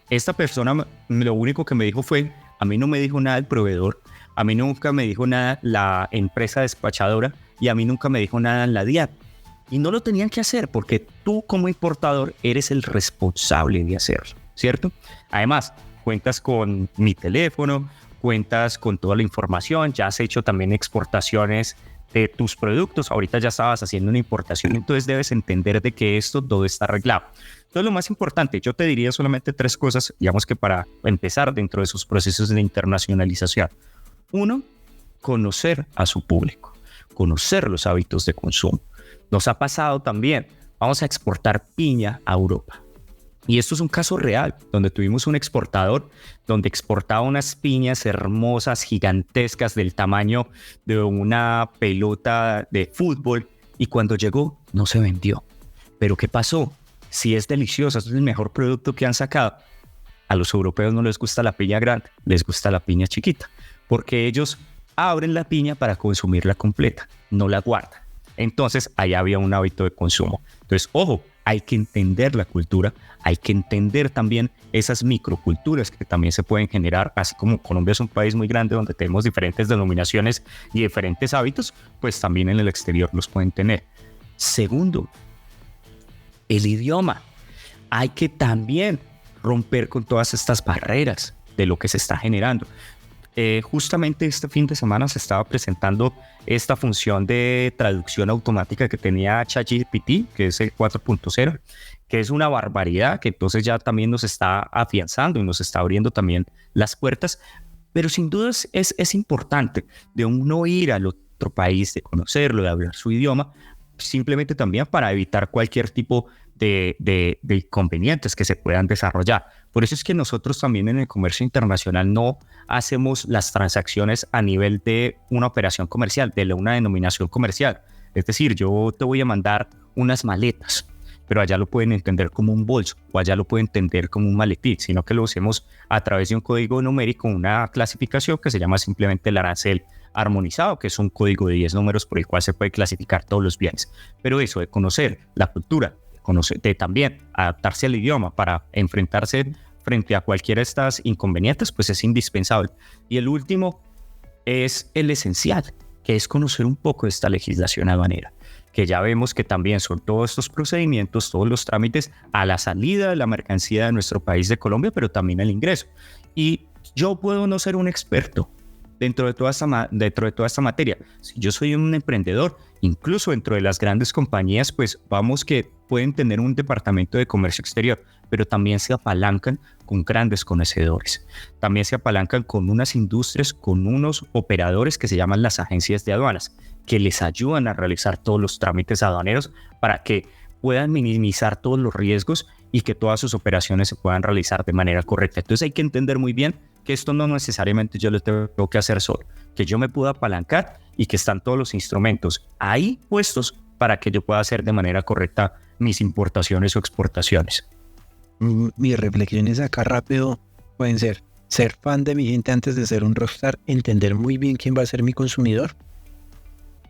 esta persona lo único que me dijo fue, a mí no me dijo nada el proveedor, a mí nunca me dijo nada la empresa despachadora y a mí nunca me dijo nada la DIAN. Y no lo tenían que hacer porque tú como importador eres el responsable de hacerlo, ¿cierto? Además, cuentas con mi teléfono, cuentas con toda la información, ya has hecho también exportaciones de tus productos, ahorita ya estabas haciendo una importación, entonces debes entender de que esto todo está arreglado. Entonces lo más importante, yo te diría solamente 3 cosas, digamos que para empezar dentro de sus procesos de internacionalización. 1, conocer a su público, conocer los hábitos de consumo. Nos ha pasado también, vamos a exportar piña a Europa. Y esto es un caso real, donde tuvimos un exportador donde exportaba unas piñas hermosas, gigantescas, del tamaño de una pelota de fútbol, y cuando llegó no se vendió. ¿Pero qué pasó? Si es deliciosa, es el mejor producto que han sacado. A los europeos no les gusta la piña grande, les gusta la piña chiquita, porque ellos abren la piña para consumirla completa, no la guardan. Entonces, ahí había un hábito de consumo. Entonces, ojo, hay que entender la cultura, hay que entender también esas microculturas que también se pueden generar, así como Colombia es un país muy grande donde tenemos diferentes denominaciones y diferentes hábitos, pues también en el exterior los pueden tener. Segundo, el idioma. Hay que también romper con todas estas barreras de lo que se está generando. Justamente este fin de semana se estaba presentando esta función de traducción automática que tenía ChatGPT, que es el 4.0, que es una barbaridad, que entonces ya también nos está afianzando y nos está abriendo también las puertas, pero sin duda es importante de uno ir al otro país, de conocerlo, de hablar su idioma, simplemente también para evitar cualquier tipo de inconvenientes que se puedan desarrollar. Por eso es que nosotros también en el comercio internacional no hacemos las transacciones a nivel de una operación comercial, de una denominación comercial. Es decir, yo te voy a mandar unas maletas, pero allá lo pueden entender como un bolso o allá lo pueden entender como un maletín, sino que lo hacemos a través de un código numérico, una clasificación que se llama simplemente el arancel armonizado, que es un código de 10 números por el cual se puede clasificar todos los bienes. Pero eso de conocer la cultura, de también adaptarse al idioma para enfrentarse frente a cualquiera de estas inconvenientes, pues es indispensable. Y el último es el esencial, que es conocer un poco de esta legislación aduanera, que ya vemos que también son todos estos procedimientos, todos los trámites a la salida de la mercancía de nuestro país de Colombia, pero también al ingreso. Y yo puedo no ser un experto dentro de toda esta materia. Si yo soy un emprendedor, incluso dentro de las grandes compañías, pues vamos que pueden tener un departamento de comercio exterior, pero también se apalancan con grandes conocedores. También se apalancan con unas industrias, con unos operadores que se llaman las agencias de aduanas, que les ayudan a realizar todos los trámites aduaneros para que puedan minimizar todos los riesgos y que todas sus operaciones se puedan realizar de manera correcta. Entonces hay que entender muy bien que esto no necesariamente yo lo tengo que hacer solo, que yo me puedo apalancar y que están todos los instrumentos ahí puestos para que yo pueda hacer de manera correcta mis importaciones o exportaciones. Mis reflexiones acá rápido pueden ser fan de mi gente antes de ser un rockstar, entender muy bien quién va a ser mi consumidor.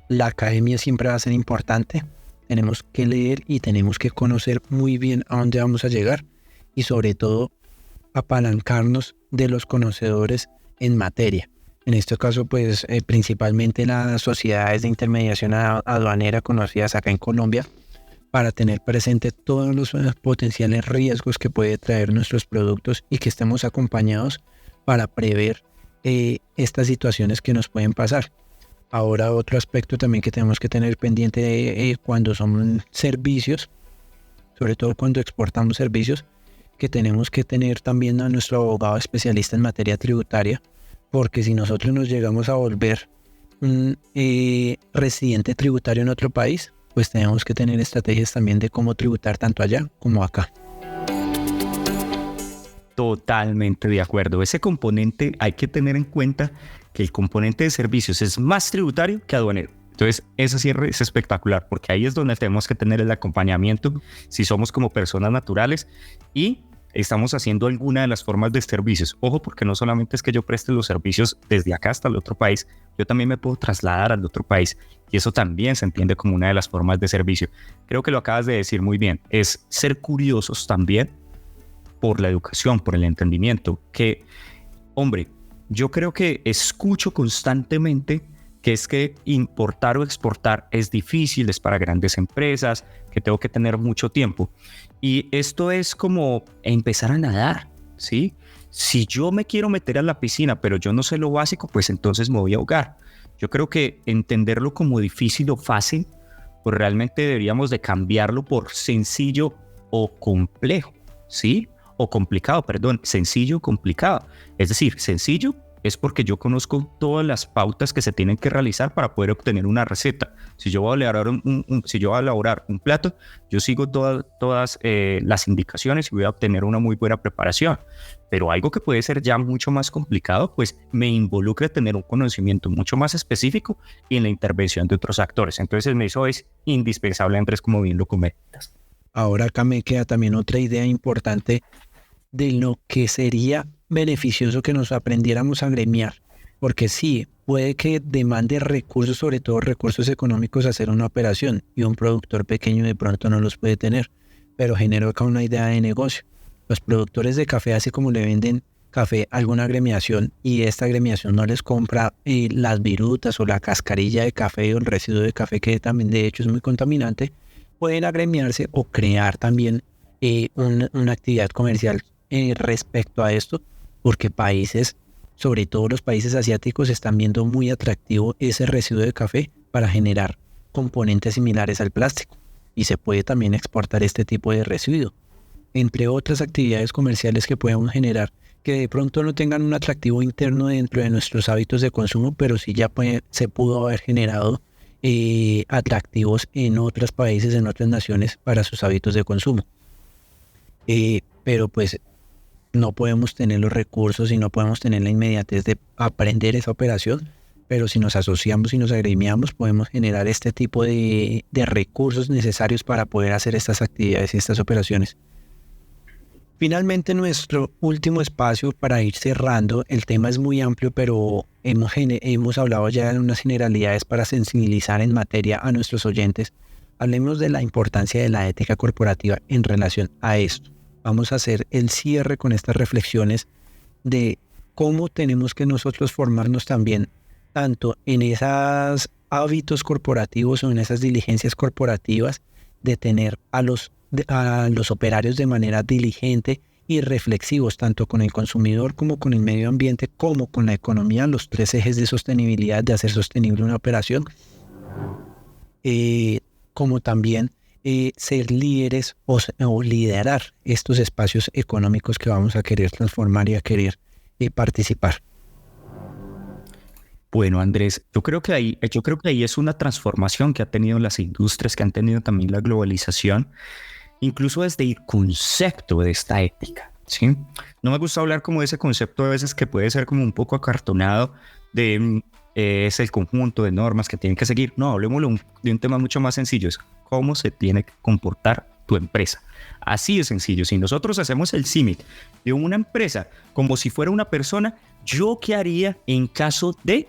La academia siempre va a ser importante. Tenemos que leer y tenemos que conocer muy bien a dónde vamos a llegar y sobre todo apalancarnos de los conocedores en materia. En este caso, pues principalmente las sociedades de intermediación aduanera conocidas acá en Colombia, para tener presente todos los potenciales riesgos que puede traer nuestros productos y que estemos acompañados para prever estas situaciones que nos pueden pasar. Ahora, otro aspecto también que tenemos que tener pendiente cuando son servicios, sobre todo cuando exportamos servicios, que tenemos que tener también a nuestro abogado especialista en materia tributaria, porque si nosotros nos llegamos a volver un residente tributario en otro país, pues tenemos que tener estrategias también de cómo tributar tanto allá como acá. Totalmente de acuerdo. Ese componente hay que tener en cuenta que el componente de servicios es más tributario que aduanero. Entonces, ese cierre es espectacular porque ahí es donde tenemos que tener el acompañamiento si somos como personas naturales y estamos haciendo alguna de las formas de servicios. Ojo, porque no solamente es que yo preste los servicios desde acá hasta el otro país, yo también me puedo trasladar al otro país y eso también se entiende como una de las formas de servicio. Creo que lo acabas de decir muy bien, es ser curiosos también por la educación, por el entendimiento, que, hombre, yo creo que escucho constantemente que es que importar o exportar es difícil, es para grandes empresas, que tengo que tener mucho tiempo. Y esto es como empezar a nadar, ¿sí? Si yo me quiero meter a la piscina, pero yo no sé lo básico, pues entonces me voy a ahogar. Yo creo que entenderlo como difícil o fácil, pues realmente deberíamos de cambiarlo por sencillo o complejo, ¿sí? O complicado, perdón, sencillo o complicado. Es decir, sencillo es porque yo conozco todas las pautas que se tienen que realizar para poder obtener una receta. Si yo voy a elaborar un plato, yo sigo todas las indicaciones y voy a obtener una muy buena preparación. Pero algo que puede ser ya mucho más complicado, pues me involucra tener un conocimiento mucho más específico y en la intervención de otros actores. Entonces eso es indispensable, Andrés, como bien lo comentas. Ahora acá me queda también otra idea importante de lo que sería beneficioso que nos aprendiéramos a gremiar, porque sí, puede que demande recursos, sobre todo recursos económicos, hacer una operación y un productor pequeño de pronto no los puede tener, pero genera acá una idea de negocio. Los productores de café, así como le venden café a alguna agremiación y esta agremiación no les compra las virutas o la cascarilla de café o el residuo de café, que también de hecho es muy contaminante, pueden agremiarse o crear también una actividad comercial respecto a esto, porque países, sobre todo los países asiáticos, están viendo muy atractivo ese residuo de café para generar componentes similares al plástico y se puede también exportar este tipo de residuo, entre otras actividades comerciales que podemos generar que de pronto no tengan un atractivo interno dentro de nuestros hábitos de consumo, pero sí ya se pudo haber generado atractivos en otros países, en otras naciones para sus hábitos de consumo. Pero pues no podemos tener los recursos y no podemos tener la inmediatez de aprender esa operación, pero si nos asociamos y nos agremiamos podemos generar este tipo de recursos necesarios para poder hacer estas actividades y estas operaciones. Finalmente, nuestro último espacio para ir cerrando, el tema es muy amplio, pero hemos hablado ya de unas generalidades para sensibilizar en materia a nuestros oyentes. Hablemos de la importancia de la ética corporativa en relación a esto. Vamos a hacer el cierre con estas reflexiones de cómo tenemos que nosotros formarnos también, tanto en esos hábitos corporativos o en esas diligencias corporativas, de tener a los operarios de manera diligente y reflexivos, tanto con el consumidor como con el medio ambiente, como con la economía, los tres ejes de sostenibilidad, de hacer sostenible una operación, como también ser líderes o liderar estos espacios económicos que vamos a querer transformar y a querer participar? Bueno, Andrés, yo creo que ahí es una transformación que ha tenido las industrias, que han tenido también la globalización, incluso desde el concepto de esta ética, ¿sí? No me gusta hablar como de ese concepto a veces que puede ser como un poco acartonado de es el conjunto de normas que tienen que seguir. No, hablemos de un tema mucho más sencillo, es cómo se tiene que comportar tu empresa. Así de sencillo. Si nosotros hacemos el símil de una empresa como si fuera una persona, ¿yo qué haría en caso de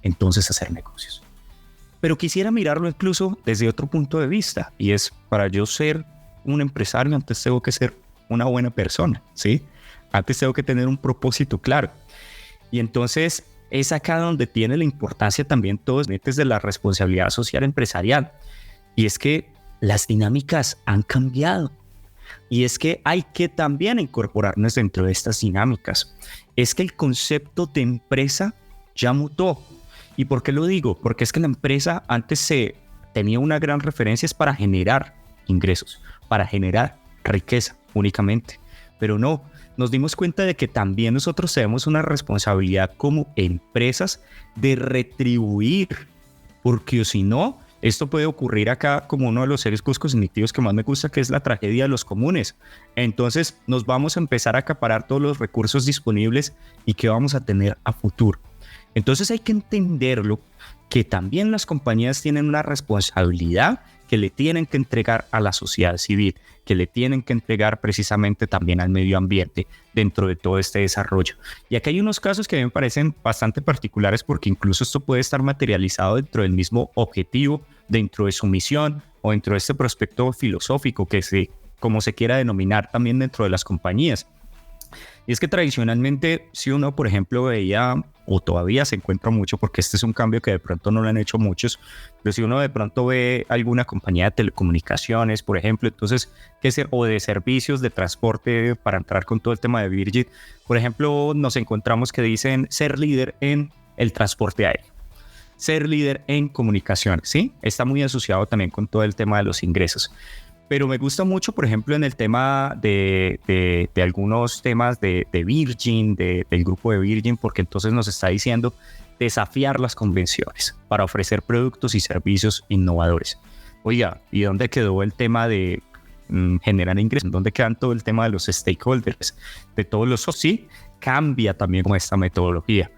entonces hacer negocios? Pero quisiera mirarlo incluso desde otro punto de vista, y es, para yo ser un empresario, antes tengo que ser una buena persona, ¿sí? Antes tengo que tener un propósito claro. Y entonces es acá donde tiene la importancia también todos desde la responsabilidad social empresarial. Y es que las dinámicas han cambiado. Y es que hay que también incorporarnos dentro de estas dinámicas. Es que el concepto de empresa ya mutó. ¿Y por qué lo digo? Porque es que la empresa antes tenía una gran referencia es para generar ingresos, para generar riqueza únicamente. Pero no, nos dimos cuenta de que también nosotros tenemos una responsabilidad como empresas de retribuir, porque si no, esto puede ocurrir acá como uno de los sesgos cognitivos que más me gusta, que es la tragedia de los comunes. Entonces nos vamos a empezar a acaparar todos los recursos disponibles y que vamos a tener a futuro. Entonces hay que entenderlo, que también las compañías tienen una responsabilidad que le tienen que entregar a la sociedad civil, que le tienen que entregar precisamente también al medio ambiente dentro de todo este desarrollo. Y aquí hay unos casos que me parecen bastante particulares, porque incluso esto puede estar materializado dentro del mismo objetivo, dentro de su misión o dentro de este prospecto filosófico como se quiera denominar también dentro de las compañías. Y es que tradicionalmente, si uno, por ejemplo, veía, o todavía se encuentra mucho, porque este es un cambio que de pronto no lo han hecho muchos, pero si uno de pronto ve alguna compañía de telecomunicaciones, por ejemplo, entonces, o de servicios de transporte, para entrar con todo el tema de Virgin, por ejemplo, nos encontramos que dicen ser líder en el transporte aéreo, ser líder en comunicaciones, ¿sí? Está muy asociado también con todo el tema de los ingresos. Pero me gusta mucho, por ejemplo, en el tema de algunos temas de Virgin, del grupo de Virgin, porque entonces nos está diciendo desafiar las convenciones para ofrecer productos y servicios innovadores. Oiga, ¿y dónde quedó el tema de generar ingresos? ¿Dónde quedan todo el tema de los stakeholders? De todos los sí, cambia también con esta metodología.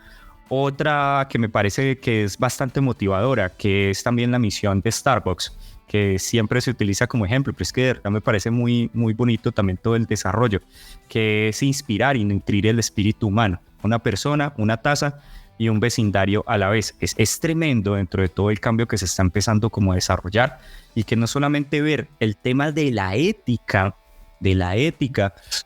Otra que me parece que es bastante motivadora, que es también la misión de Starbucks, que siempre se utiliza como ejemplo, pero es que de verdad me parece muy, muy bonito también todo el desarrollo, que es inspirar y nutrir el espíritu humano, una persona, una taza y un vecindario a la vez. Es tremendo dentro de todo el cambio que se está empezando como a desarrollar, y que no solamente ver el tema de la ética,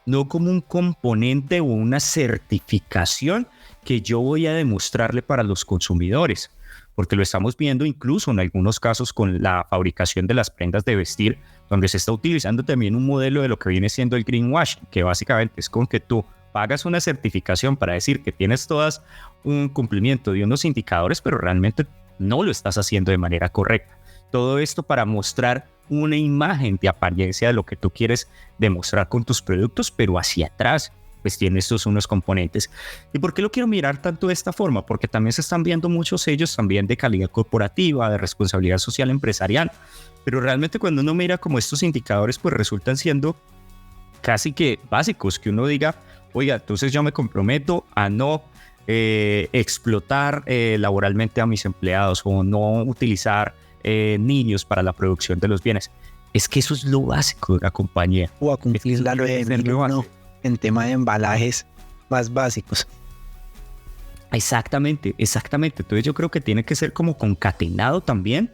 no como un componente o una certificación que yo voy a demostrarle para los consumidores, porque lo estamos viendo incluso en algunos casos con la fabricación de las prendas de vestir, donde se está utilizando también un modelo de lo que viene siendo el greenwash, que básicamente es con que tú pagas una certificación para decir que tienes todas un cumplimiento de unos indicadores, pero realmente no lo estás haciendo de manera correcta. Todo esto para mostrar una imagen de apariencia de lo que tú quieres demostrar con tus productos, pero hacia atrás pues tiene estos unos componentes. ¿Y por qué lo quiero mirar tanto de esta forma? Porque también se están viendo muchos sellos también de calidad corporativa, de responsabilidad social empresarial, pero realmente cuando uno mira como estos indicadores, pues resultan siendo casi que básicos, que uno diga, oiga, entonces yo me comprometo a no explotar laboralmente a mis empleados, o no utilizar niños para la producción de los bienes. Es que eso es lo básico de una compañía. O a cumplir la ley en tema de embalajes más básicos. Exactamente. Entonces yo creo que tiene que ser como concatenado también,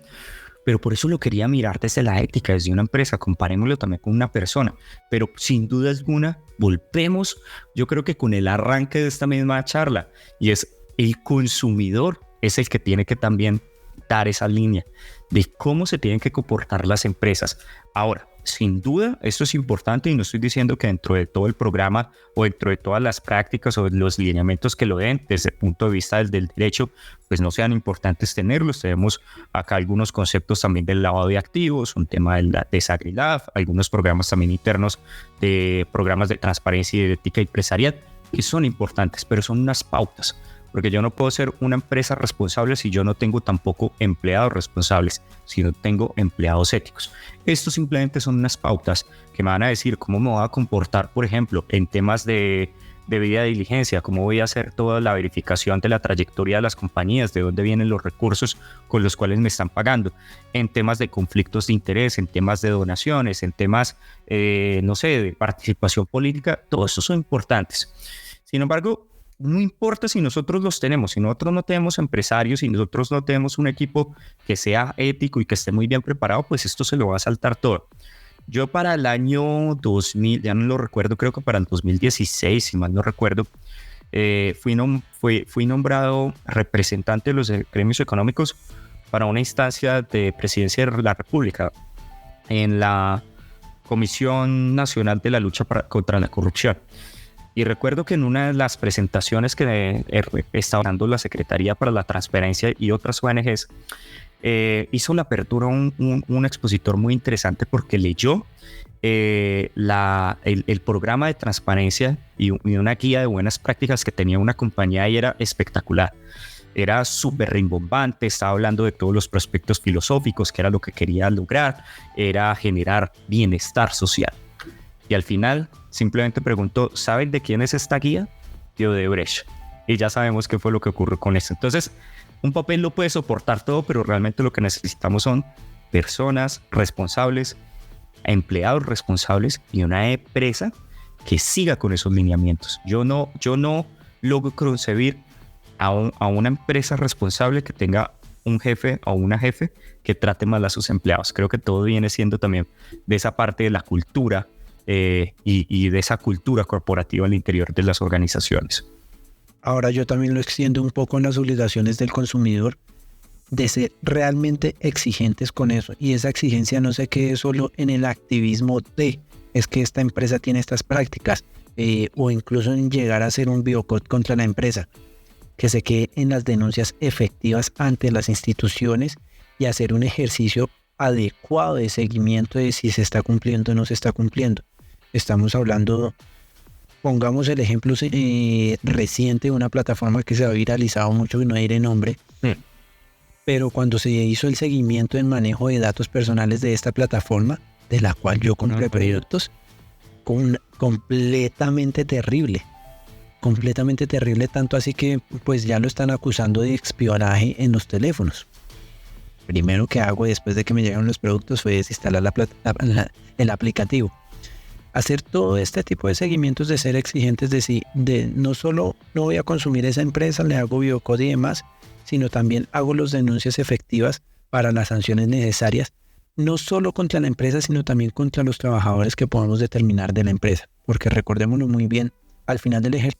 pero por eso lo quería mirar desde la ética, desde una empresa, comparémoslo también con una persona, pero sin duda alguna volvemos, yo creo que con el arranque de esta misma charla, y es el consumidor es el que tiene que también dar esa línea de cómo se tienen que comportar las empresas. Ahora, sin duda, esto es importante y no estoy diciendo que dentro de todo el programa o dentro de todas las prácticas o los lineamientos que lo den desde el punto de vista del derecho, pues no sean importantes tenerlos. Tenemos acá algunos conceptos también del lavado de activos, un tema de SAGRILAF, algunos programas también internos de programas de transparencia y de ética empresarial que son importantes, pero son unas pautas. Porque yo no puedo ser una empresa responsable si yo no tengo tampoco empleados responsables, si no tengo empleados éticos. Estos simplemente son unas pautas que me van a decir cómo me voy a comportar, por ejemplo, en temas de debida diligencia, cómo voy a hacer toda la verificación de la trayectoria de las compañías, de dónde vienen los recursos con los cuales me están pagando, en temas de conflictos de interés, en temas de donaciones, en temas, no sé, de participación política. Todos estos son importantes. Sin embargo, no importa si nosotros los tenemos, si nosotros no tenemos empresarios, si nosotros no tenemos un equipo que sea ético y que esté muy bien preparado, pues esto se lo va a saltar todo. Yo para el año 2000, ya no lo recuerdo, creo que para el 2016, si mal no recuerdo, fui nombrado representante de los gremios económicos para una instancia de presidencia de la República en la Comisión Nacional de la Lucha contra la Corrupción. Y recuerdo que en una de las presentaciones que estaba dando la Secretaría para la Transparencia y otras ONGs, hizo la apertura un expositor muy interesante porque leyó el programa de transparencia y una guía de buenas prácticas que tenía una compañía y era espectacular. Era súper rimbombante, estaba hablando de todos los prospectos filosóficos, que era lo que quería lograr, era generar bienestar social. Y al final simplemente preguntó, ¿saben de quién es esta guía? De Odebrecht. Y ya sabemos qué fue lo que ocurrió con esto. Entonces, un papel lo puede soportar todo, pero realmente lo que necesitamos son personas responsables, empleados responsables y una empresa que siga con esos lineamientos. Yo no logro concebir a una empresa responsable que tenga un jefe o una jefe que trate mal a sus empleados. Creo que todo viene siendo también de esa parte de la cultura y de esa cultura corporativa al interior de las organizaciones. Ahora yo también lo extiendo un poco en las obligaciones del consumidor de ser realmente exigentes con eso. Y esa exigencia no se quede solo en el activismo es que esta empresa tiene estas prácticas o incluso en llegar a hacer un boicot contra la empresa, que se quede en las denuncias efectivas ante las instituciones y hacer un ejercicio adecuado de seguimiento de si se está cumpliendo o no se está cumpliendo. Estamos hablando, pongamos el ejemplo reciente de una plataforma que se ha viralizado mucho, que no diré nombre, pero cuando se hizo el seguimiento en manejo de datos personales de esta plataforma, de la cual yo compré productos, completamente terrible, tanto así que pues ya lo están acusando de espionaje en los teléfonos. Primero que hago después de que me llegaron los productos fue desinstalar el aplicativo. Hacer todo este tipo de seguimientos, de ser exigentes de no solo no voy a consumir esa empresa, le hago boicot y demás, sino también hago las denuncias efectivas para las sanciones necesarias, no solo contra la empresa, sino también contra los trabajadores que podemos determinar de la empresa. Porque recordémoslo muy bien, al final del ejercicio,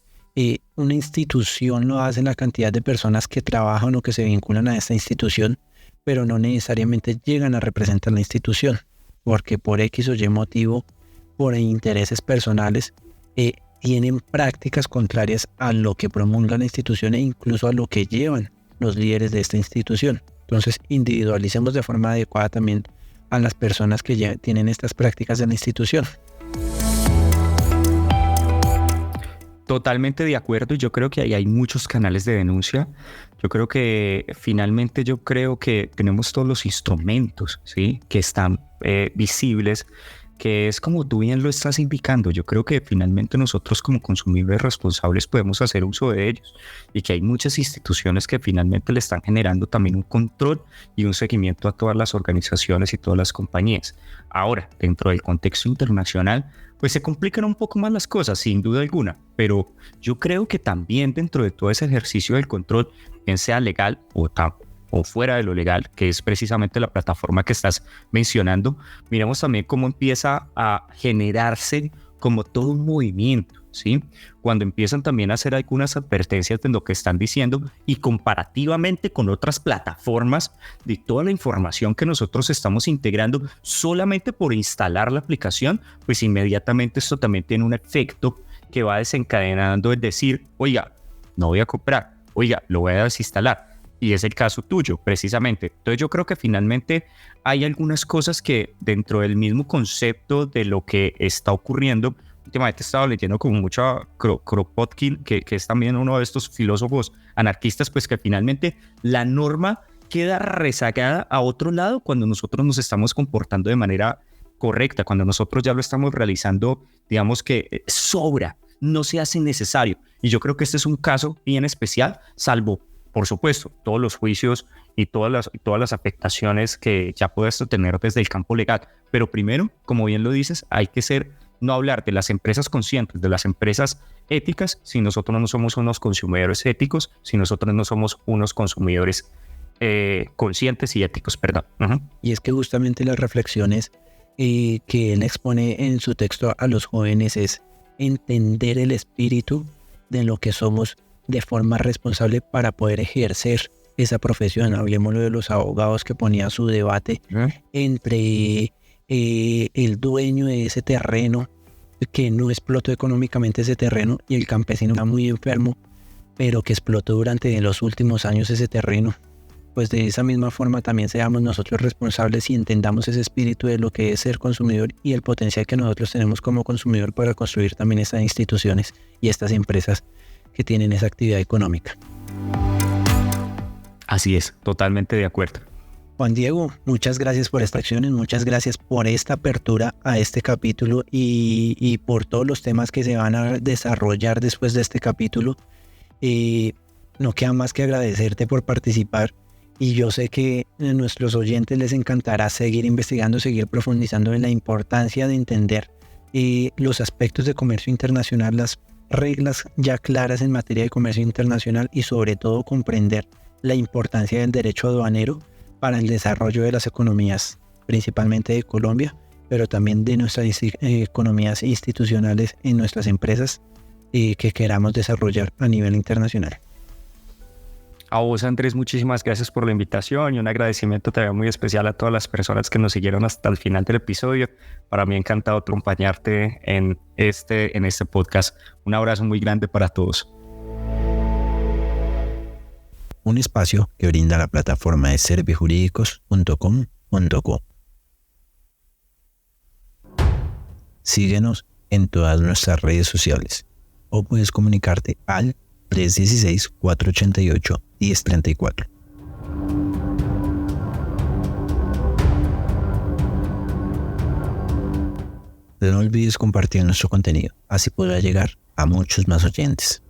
una institución lo hace la cantidad de personas que trabajan o que se vinculan a esta institución, pero no necesariamente llegan a representar la institución, porque por X o Y motivo, por intereses personales, tienen prácticas contrarias a lo que promulga la institución e incluso a lo que llevan los líderes de esta institución. Entonces, individualicemos de forma adecuada también a las personas que ya tienen estas prácticas de la institución. Totalmente de acuerdo. Yo creo que ahí hay muchos canales de denuncia. Yo creo que finalmente tenemos todos los instrumentos, ¿sí?, que están visibles, que es como tú bien lo estás indicando. Yo creo que finalmente nosotros como consumidores responsables podemos hacer uso de ellos y que hay muchas instituciones que finalmente le están generando también un control y un seguimiento a todas las organizaciones y todas las compañías. Ahora, dentro del contexto internacional, pues se complican un poco más las cosas, sin duda alguna, pero yo creo que también dentro de todo ese ejercicio del control, bien sea legal o fuera de lo legal, que es precisamente la plataforma que estás mencionando, miremos también cómo empieza a generarse como todo un movimiento ¿sí? Cuando empiezan también a hacer algunas advertencias de lo que están diciendo y comparativamente con otras plataformas de toda la información que nosotros estamos integrando solamente por instalar la aplicación, pues inmediatamente esto también tiene un efecto que va desencadenando el decir, oiga, no voy a comprar, oiga, lo voy a desinstalar. Y es el caso tuyo, precisamente. Entonces yo creo que finalmente hay algunas cosas que dentro del mismo concepto de lo que está ocurriendo, últimamente he estado leyendo como mucho Kropotkin, que es también uno de estos filósofos anarquistas, pues que finalmente la norma queda rezagada a otro lado cuando nosotros nos estamos comportando de manera correcta, cuando nosotros ya lo estamos realizando, digamos que sobra, no se hace necesario. Y yo creo que este es un caso bien especial, salvo, por supuesto, todos los juicios y todas las afectaciones que ya puedes tener desde el campo legal. Pero primero, como bien lo dices, hay que no hablar de las empresas conscientes, de las empresas éticas, si nosotros no somos unos consumidores éticos, si nosotros no somos unos consumidores conscientes y éticos, perdón. Y es que justamente las reflexiones que él expone en su texto a los jóvenes es entender el espíritu de lo que somos de forma responsable para poder ejercer esa profesión. Hablemoslo de los abogados que ponía su debate entre el dueño de ese terreno que no explotó económicamente ese terreno y el campesino está muy enfermo, pero que explotó durante los últimos años ese terreno. Pues de esa misma forma también seamos nosotros responsables y entendamos ese espíritu de lo que es ser consumidor y el potencial que nosotros tenemos como consumidor para construir también estas instituciones y estas empresas que tienen esa actividad económica. Así es, totalmente de acuerdo. Juan Diego, muchas gracias por estas acciones, muchas gracias por esta apertura a este capítulo y por todos los temas que se van a desarrollar después de este capítulo. No queda más que agradecerte por participar y yo sé que a nuestros oyentes les encantará seguir investigando, seguir profundizando en la importancia de entender los aspectos de comercio internacional, las reglas ya claras en materia de comercio internacional y sobre todo comprender la importancia del derecho aduanero para el desarrollo de las economías, principalmente de Colombia, pero también de nuestras economías institucionales en nuestras empresas que queramos desarrollar a nivel internacional. A vos, Andrés, muchísimas gracias por la invitación y un agradecimiento también muy especial a todas las personas que nos siguieron hasta el final del episodio. Para mí encantado acompañarte en este podcast. Un abrazo muy grande para todos. Un espacio que brinda la plataforma de servijurídicos.com.co. Síguenos en todas nuestras redes sociales o puedes comunicarte al 316-488-1034. No olvides compartir nuestro contenido, así podrá llegar a muchos más oyentes.